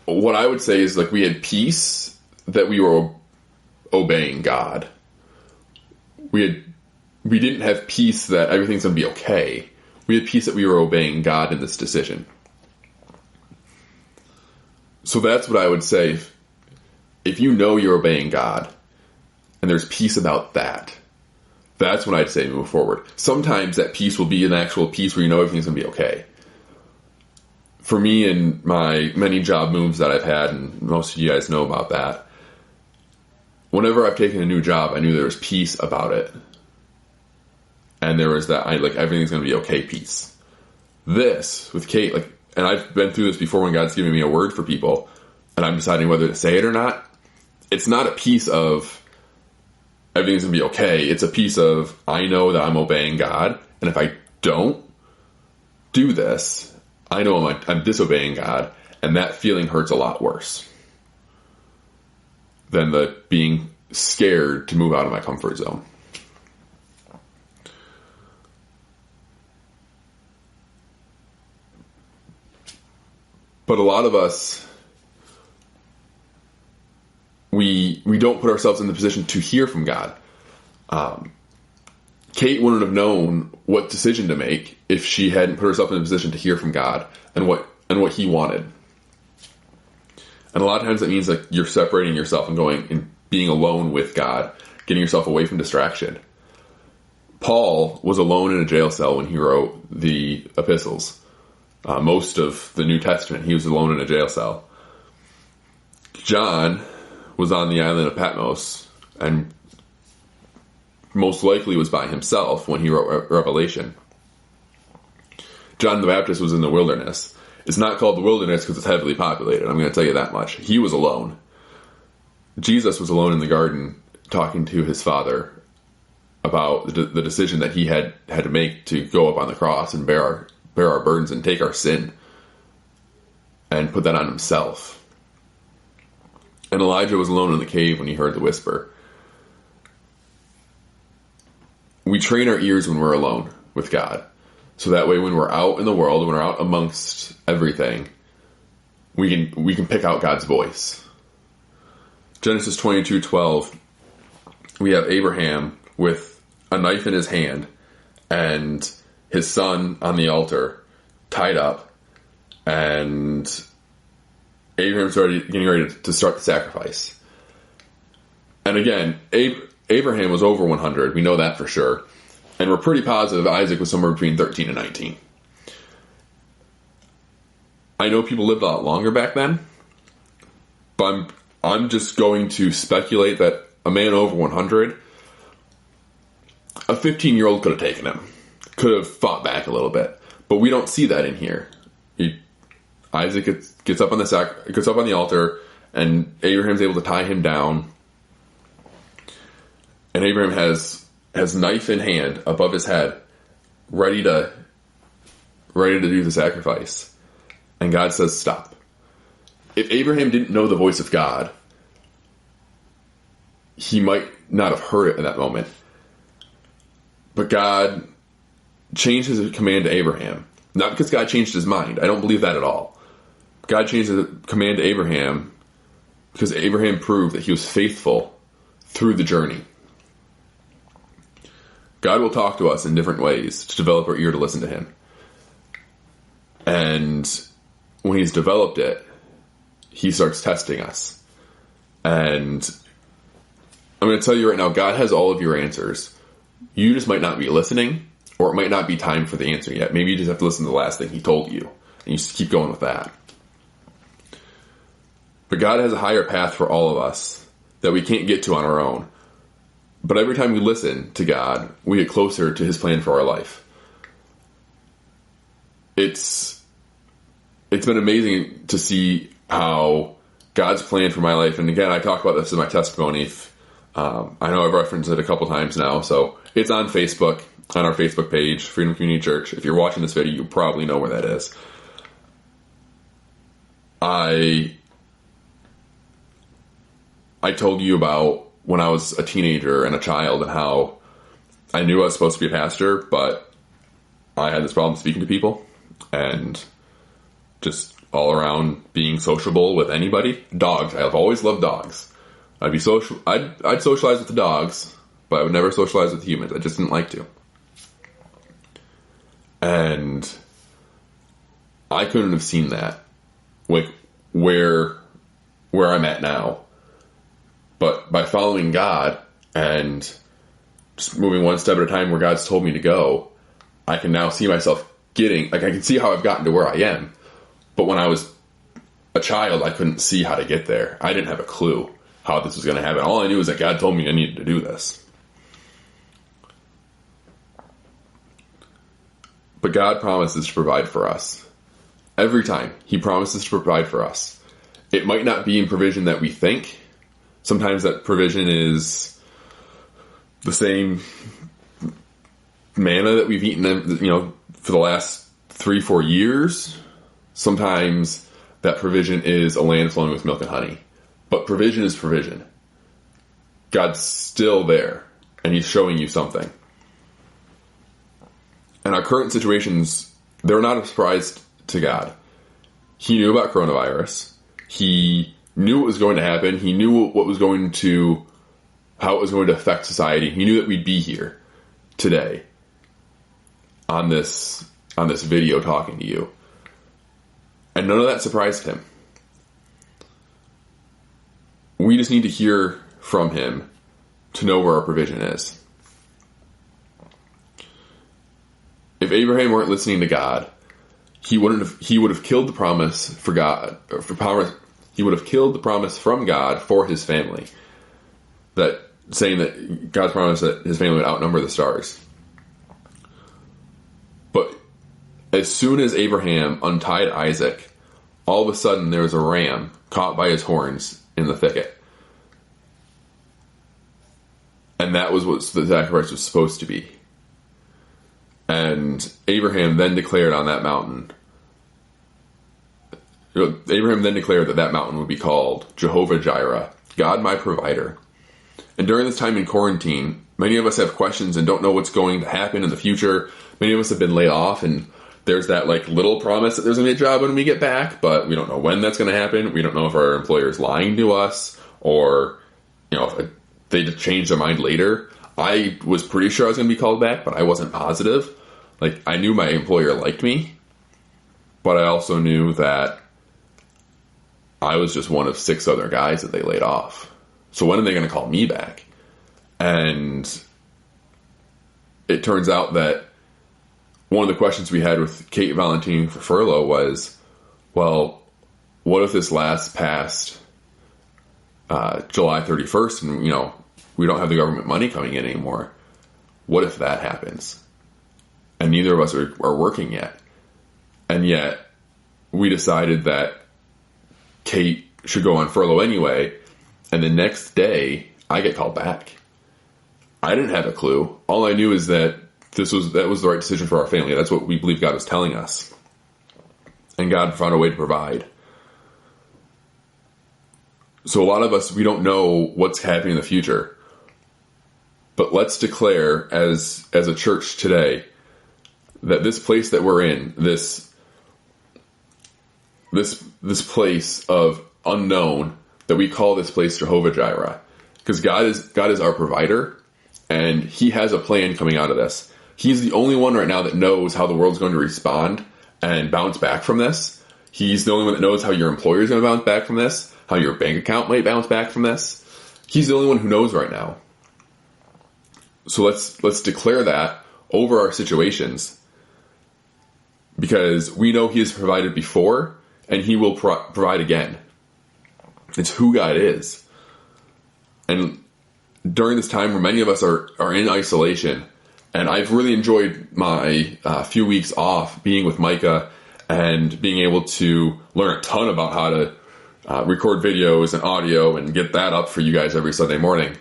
What I would say is, like, we had peace that we were obeying God. We didn't have peace that everything's going to be okay. We had peace that we were obeying God in this decision. So that's what I would say. If you know you're obeying God, and there's peace about that, that's when I'd say move forward. Sometimes that peace will be an actual peace where you know everything's going to be okay. For me, and my many job moves that I've had, and most of you guys know about that, whenever I've taken a new job, I knew there was peace about it. And there was that, everything's going to be okay peace. This, with Kate, and I've been through this before when God's giving me a word for people, and I'm deciding whether to say it or not. It's not a piece of everything's going to be okay. It's a piece of, I know that I'm obeying God, and if I don't do this, I know I'm disobeying God, and that feeling hurts a lot worse than the being scared to move out of my comfort zone. But a lot of us, we don't put ourselves in the position to hear from God. Kate wouldn't have known what decision to make if she hadn't put herself in a position to hear from God and what He wanted. And a lot of times that means you're separating yourself and going and being alone with God, getting yourself away from distraction. Paul was alone in a jail cell when he wrote the epistles. Most of the New Testament, he was alone in a jail cell. John was on the island of Patmos and most likely was by himself when he wrote Revelation. John the Baptist was in the wilderness. It's not called the wilderness because it's heavily populated. I'm going to tell you that much. He was alone. Jesus was alone in the garden talking to his Father about the decision that he had to make to go up on the cross and bear our burdens and take our sin and put that on himself. And Elijah was alone in the cave when he heard the whisper. We train our ears when we're alone with God. So that way when we're out in the world, when we're out amongst everything, we can pick out God's voice. Genesis 22:12, we have Abraham with a knife in his hand and his son on the altar, tied up, and Abraham's getting ready to start the sacrifice. And again, Abraham was over 100. We know that for sure. And we're pretty positive Isaac was somewhere between 13 and 19. I know people lived a lot longer back then, but I'm just going to speculate that a man over 100, a 15-year-old could have taken him, could have fought back a little bit. But we don't see that in here. Isaac gets up on the altar, and Abraham's able to tie him down. And Abraham has knife in hand above his head, ready to do the sacrifice. And God says, stop. If Abraham didn't know the voice of God, he might not have heard it in that moment. But God changed his command to Abraham. Not because God changed his mind. I don't believe that at all. God changed the command to Abraham because Abraham proved that he was faithful through the journey. God will talk to us in different ways to develop our ear to listen to him. And when he's developed it, he starts testing us. And I'm going to tell you right now, God has all of your answers. You just might not be listening, or it might not be time for the answer yet. Maybe you just have to listen to the last thing he told you, and you just keep going with that. But God has a higher path for all of us that we can't get to on our own. But every time we listen to God, we get closer to his plan for our life. It's been amazing to see how God's plan for my life, and again, I talk about this in my testimony. I know I've referenced it a couple times now, so it's on Facebook, on our Facebook page, Freedom Community Church. If you're watching this video, you probably know where that is. I told you about when I was a teenager and a child and how I knew I was supposed to be a pastor, but I had this problem speaking to people and just all around being sociable with anybody. Dogs. I've always loved dogs. I'd socialize with the dogs, but I would never socialize with humans. I just didn't like to. And I couldn't have seen that, like where I'm at now. But by following God and just moving one step at a time where God's told me to go, I can now see myself I can see how I've gotten to where I am. But when I was a child, I couldn't see how to get there. I didn't have a clue how this was going to happen. All I knew was that God told me I needed to do this. But God promises to provide for us. Every time, he promises to provide for us. It might not be in provision that we think. Sometimes that provision is the same manna that we've eaten, for the last 3-4 years. Sometimes that provision is a land flowing with milk and honey. But provision is provision. God's still there, and he's showing you something. And our current situations, they're not a surprise to God. He knew about coronavirus. He knew what was going to happen. He knew how it was going to affect society. He knew that we'd be here today on this video talking to you. And none of that surprised him. We just need to hear from him to know where our provision is. If Abraham weren't listening to God, he would have killed the promise for God, he would have killed the promise from God for his family. Saying that God's promise that his family would outnumber the stars. But as soon as Abraham untied Isaac, all of a sudden there was a ram caught by his horns in the thicket. And that was what the sacrifice was supposed to be. And Abraham then declared on that mountain, that mountain would be called Jehovah Jireh, God my provider. And during this time in quarantine, many of us have questions and don't know what's going to happen in the future. Many of us have been laid off, and there's that little promise that there's going to be a job when we get back, but we don't know when that's going to happen. We don't know if our employer is lying to us, or if they just change their mind later. I was pretty sure I was going to be called back, but I wasn't positive. I knew my employer liked me, but I also knew that I was just one of 6 other guys that they laid off. So when are they going to call me back? And it turns out that one of the questions we had with Kate volunteering for furlough was, well, what if this lasts past July 31st and, we don't have the government money coming in anymore? What if that happens? And neither of us are working yet. And yet we decided that Kate should go on furlough anyway. And the next day I get called back. I didn't have a clue. All I knew is that that was the right decision for our family. That's what we believe God was telling us. And God found a way to provide. So a lot of us, we don't know what's happening in the future. But let's declare as a church today that this place that we're in, this place of unknown, that we call this place Jehovah Jireh, Because God is our provider, and He has a plan coming out of this. He's the only one right now that knows how the world's going to respond and bounce back from this. He's the only one that knows how your employer is going to bounce back from this, how your bank account might bounce back from this. He's the only one who knows right now. So let's declare that over our situations, because we know He has provided before, and He will provide again. It's who God is. And during this time where many of us are in isolation, and I've really enjoyed my few weeks off being with Micah and being able to learn a ton about how to record videos and audio and get that up for you guys every Sunday morning.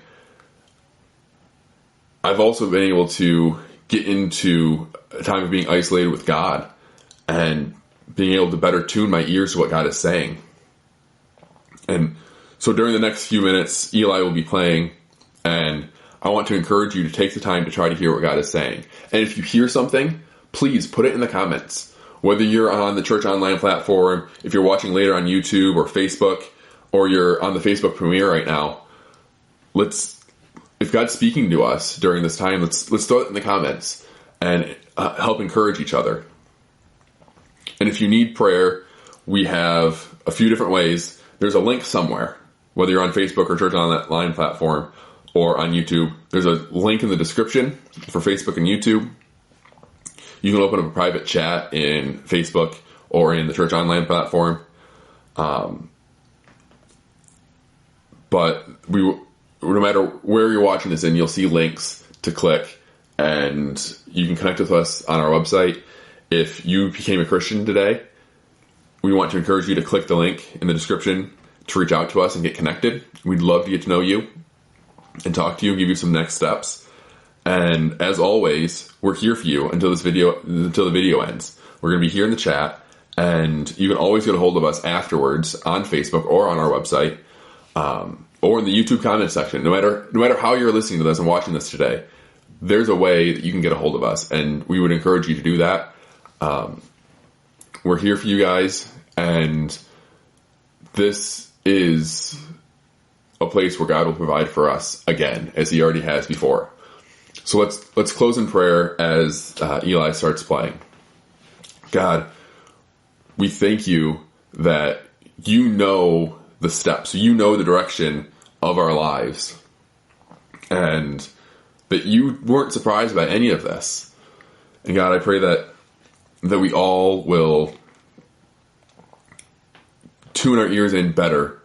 I've also been able to get into a time of being isolated with God and being able to better tune my ears to what God is saying. And so during the next few minutes, Eli will be playing, and I want to encourage you to take the time to try to hear what God is saying. And if you hear something, please put it in the comments. Whether you're on the Church Online platform, if you're watching later on YouTube or Facebook, or you're on the Facebook premiere right now, if God's speaking to us during this time, let's throw it in the comments and help encourage each other. And if you need prayer, we have a few different ways. There's a link somewhere, whether you're on Facebook or Church Online platform or on YouTube. There's a link in the description for Facebook and YouTube. You can open up a private chat in Facebook or in the Church Online platform. But no matter where you're watching this in, you'll see links to click, and you can connect with us on our website. If you became a Christian today, we want to encourage you to click the link in the description to reach out to us and get connected. We'd love to get to know you and talk to you and give you some next steps. And as always, we're here for you until the video ends. We're going to be here in the chat, and you can always get a hold of us afterwards on Facebook or on our website, or in the YouTube comment section. No matter how you're listening to this and watching this today, there's a way that you can get a hold of us, and we would encourage you to do that. We're here for you guys, and this is a place where God will provide for us again, as He already has before. So let's close in prayer as Eli starts playing. God, we thank you that you know the steps, you know the direction of our lives, and that you weren't surprised by any of this. And God, I pray that we all will tune our ears in better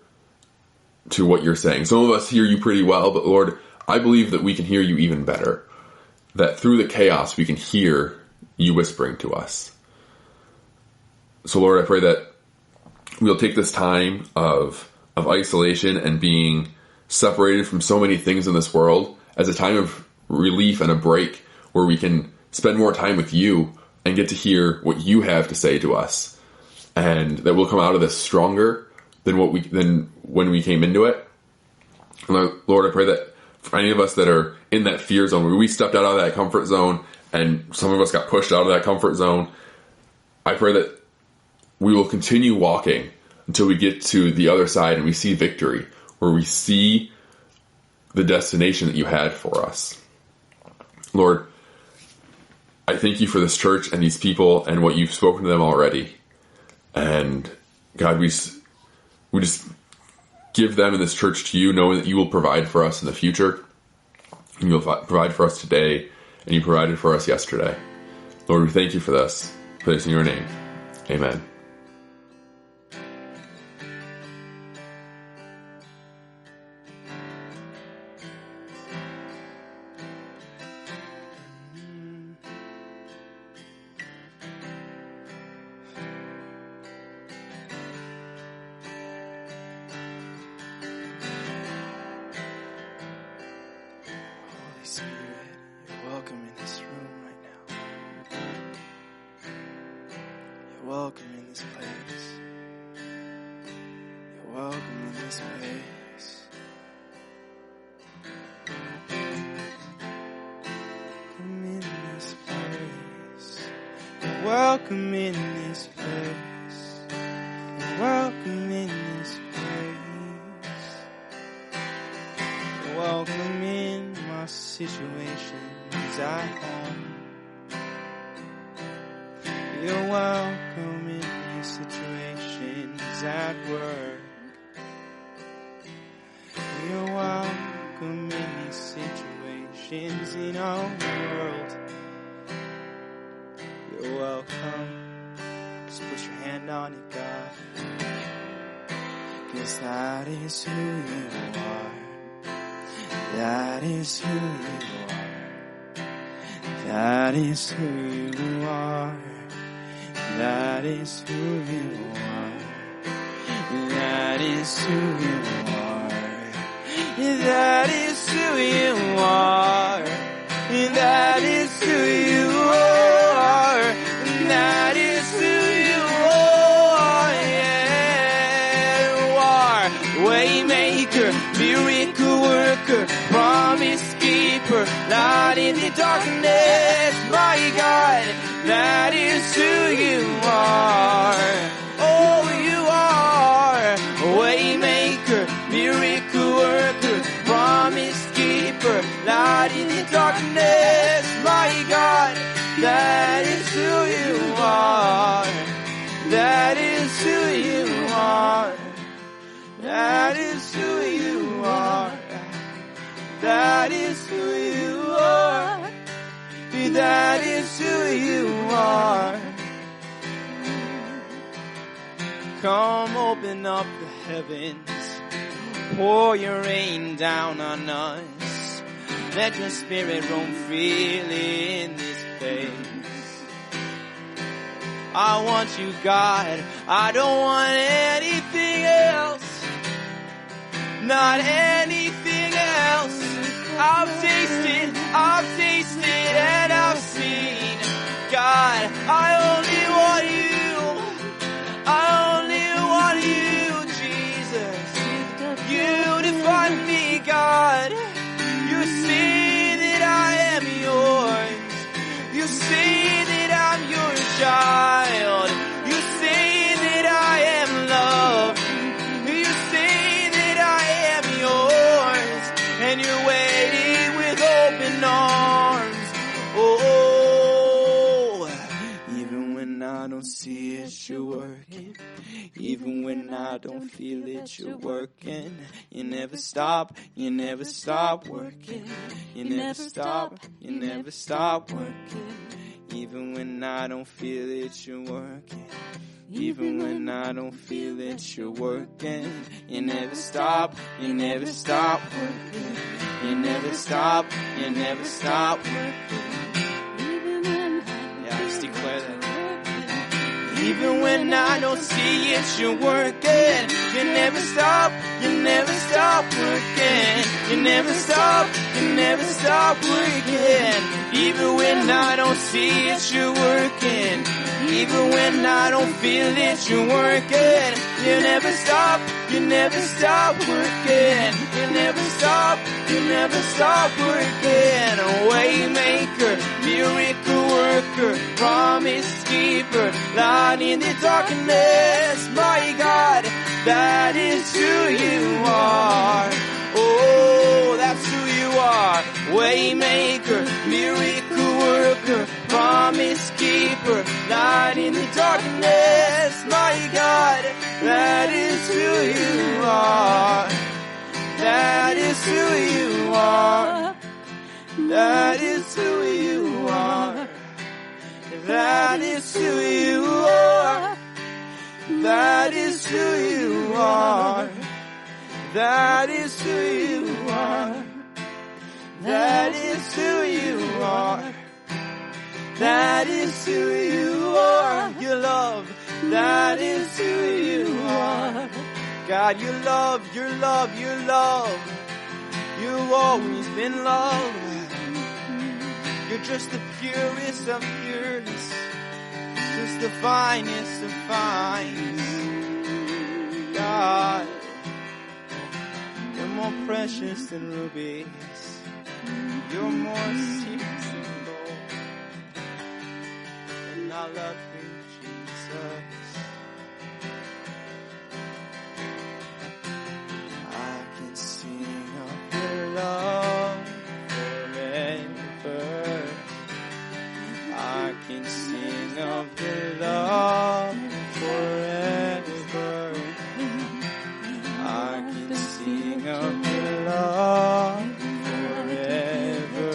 to what you're saying. Some of us hear you pretty well, but Lord, I believe that we can hear you even better. That through the chaos, we can hear you whispering to us. So Lord, I pray that we'll take this time of isolation and being separated from so many things in this world as a time of relief and a break where we can spend more time with you and get to hear what you have to say to us. And that we'll come out of this stronger than when we came into it. And Lord, I pray that for any of us that are in that fear zone, where we stepped out of that comfort zone and some of us got pushed out of that comfort zone, I pray that we will continue walking until we get to the other side and we see victory, where we see the destination that you had for us. Lord, I thank you for this church and these people and what you've spoken to them already. And God, we just give them in this church to you, knowing that you will provide for us in the future. And you'll provide for us today, and you provided for us yesterday. Lord, we thank you for this. For this in your name. Amen. welcome in this place. You're welcome in this place. Come in this place. You're welcome in this place. You're welcome in this place. You're situations at home. You're welcome in these situations at work. You're welcome in these situations in our world. You're welcome. Just put your hand on it, God. 'Cause that is who you are. That is who you are. That is who you are. That is who you are. That is who you are. That is who you are. That is who you are. That is who you are. Yeah, you are. Waymaker, miracle worker, promise keeper, light in the darkness, my God. That is who you are. Oh, you are. Waymaker, miracle worker, promise keeper, light in the darkness, my God. That is who you are. That is who you are. That is who you are. That is who you are. That is who you are. Come open up the heavens, pour your rain down on us. Let your spirit roam freely in this place. I want you, God. I don't want anything else. Not anything else. I've tasted, and I've seen. God, I only want you. I only want you, Jesus. You define me, God. You say that I am yours. You say that I'm your child. You say that I am loved. You say that I am yours. And you're waiting with open arms. Oh, even when I don't see it, you're working. Even when I don't feel it, you're working. You never stop working. You never stop working. Even when I don't feel it, you're working. Even when I don't feel it, you're working. You never stop working. You never stop working. Yeah, just declare that. Even when I don't see it, you're working. You never stop working. You never stop working. Even when I don't see it, you're working. Even when I don't feel it, you're working. You never stop working. You never stop working. A waymaker, miracle worker, promise keeper, light in the darkness, my God. That is who you are. Oh, that's who you are. Waymaker, miracle worker, promise keeper, light in the darkness, my God. That is who you are. That is who you are. That is who you are. That is who you are. That is who you are. That is who you are. That is who you are. That is who you are. Your love. That is who you are. God, your love. You've always been love. You're just the purest of purest. Just the finest of fines. God, you're more precious than rubies. You're more serious than gold. And I love you, Jesus. I can sing of your love forever. can sing of your love forever. I can sing of your love forever.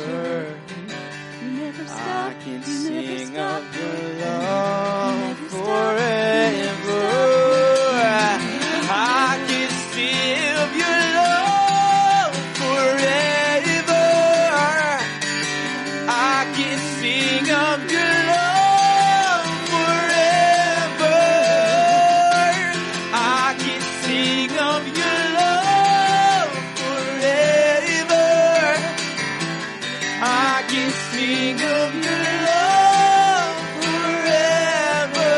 I can sing of your love forever. I can sing of your love forever. I can sing of your love forever. I can sing of your love forever. I can sing of your love forever.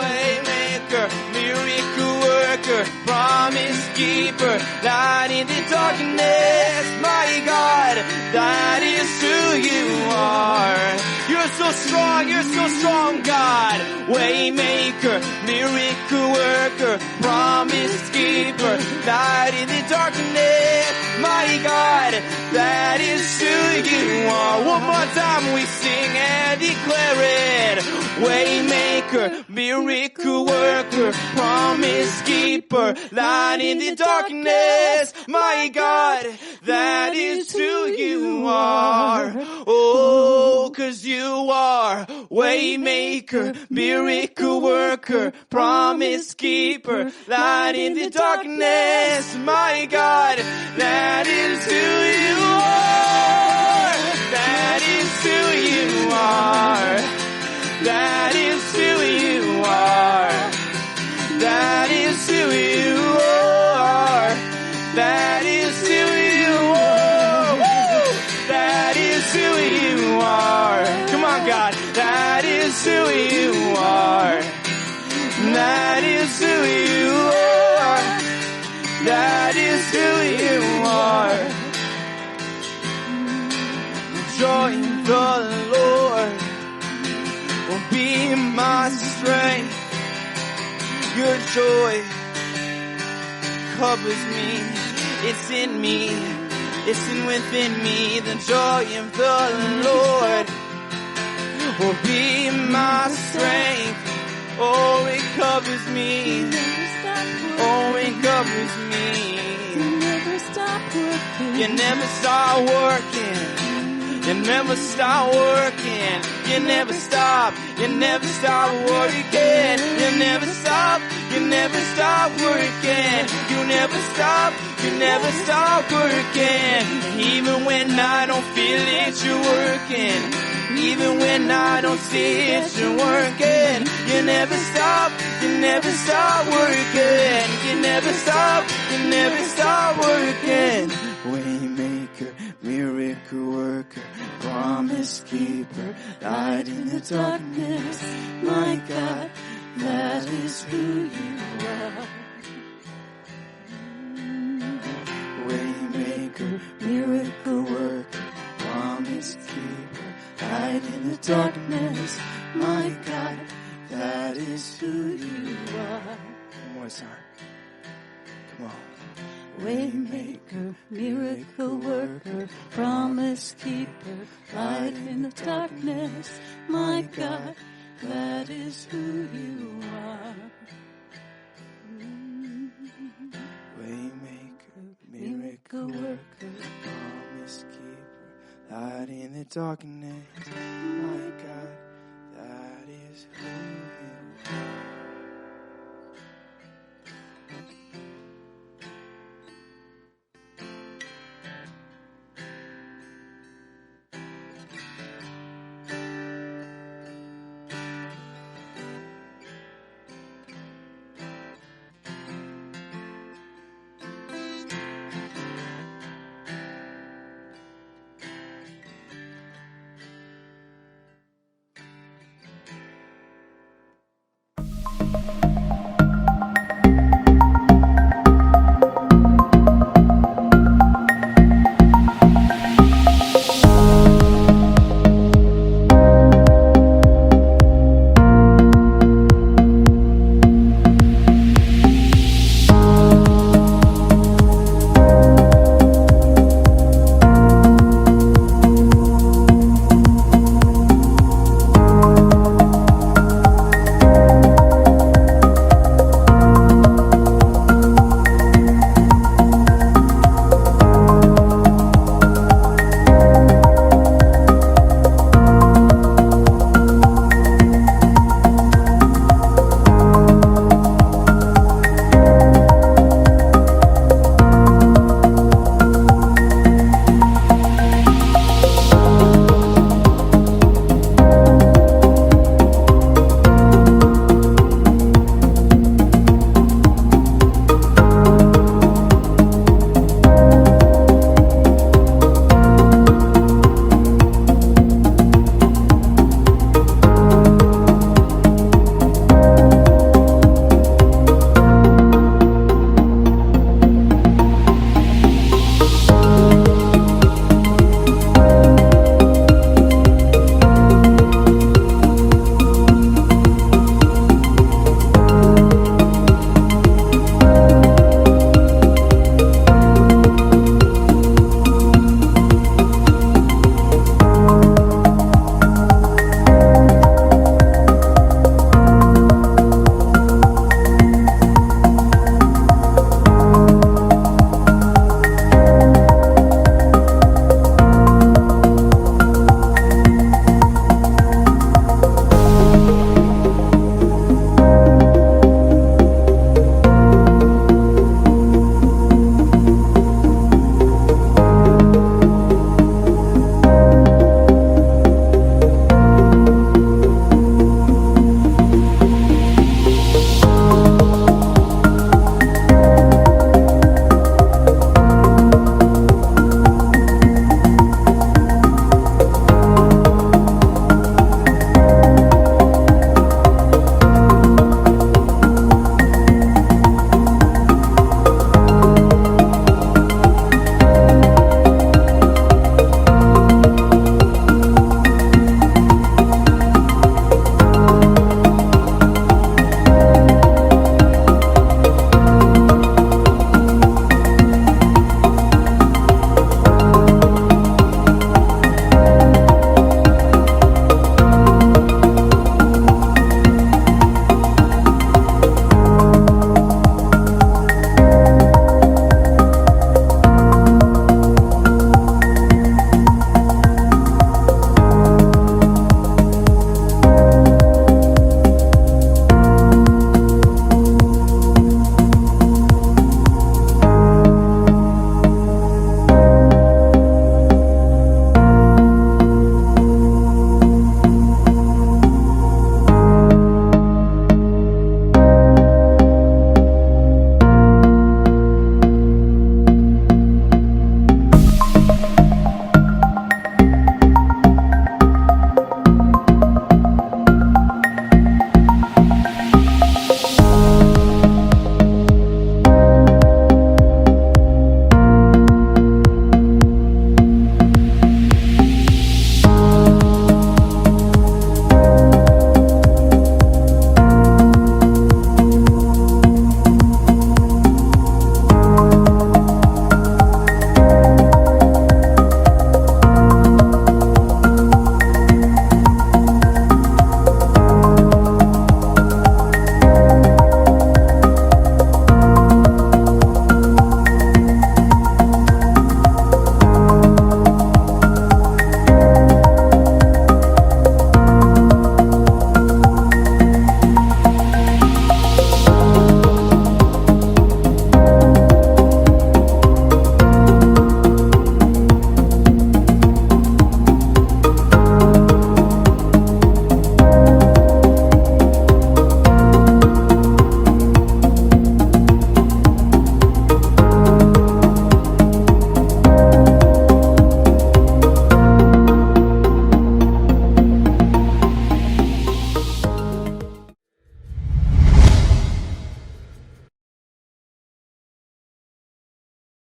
Waymaker, miracle worker, promise keeper, light in the darkness, my God, that is who you are. You're so strong, God. Waymaker, miracle worker, promise keeper, light in the darkness, my God, that is who you are. One more time we sing and declare it. Waymaker, miracle worker, promise keeper, light in the darkness, my God, that is who you are. Oh, 'cause you are waymaker, miracle worker, promise keeper, light in the darkness, my God, that is who you are. That is who you are. That is who you are. That is who you are. That is who you are. Woo! That is who you are. Come on, God. That is who you are. That is who you are. That is who you are. Joy in the Lord will be my strength. Your joy covers me. It's in me. It's in within me. The joy of the Lord will be my strength. Oh, it covers me. Oh, it covers me. You never stop working. You never stop working. You never stop working. You never stop. You never stop working. You never stop. You never stop working. You never stop. You never stop working. Even when I don't feel it, you're working. Even when I don't see it, you're working. You never stop. You never stop working. You never stop. You never stop working. Waymaker, miracle worker, promise keeper, light in the darkness, my God, that is who you are. Waymaker, miracle worker, promise keeper, light in the darkness, my God, that is who you are. One more time. Come on. Waymaker, miracle worker, promise keeper, light in the darkness, my God, that is who you are. Waymaker, miracle worker, promise keeper, light in the darkness, my God, that is who you are.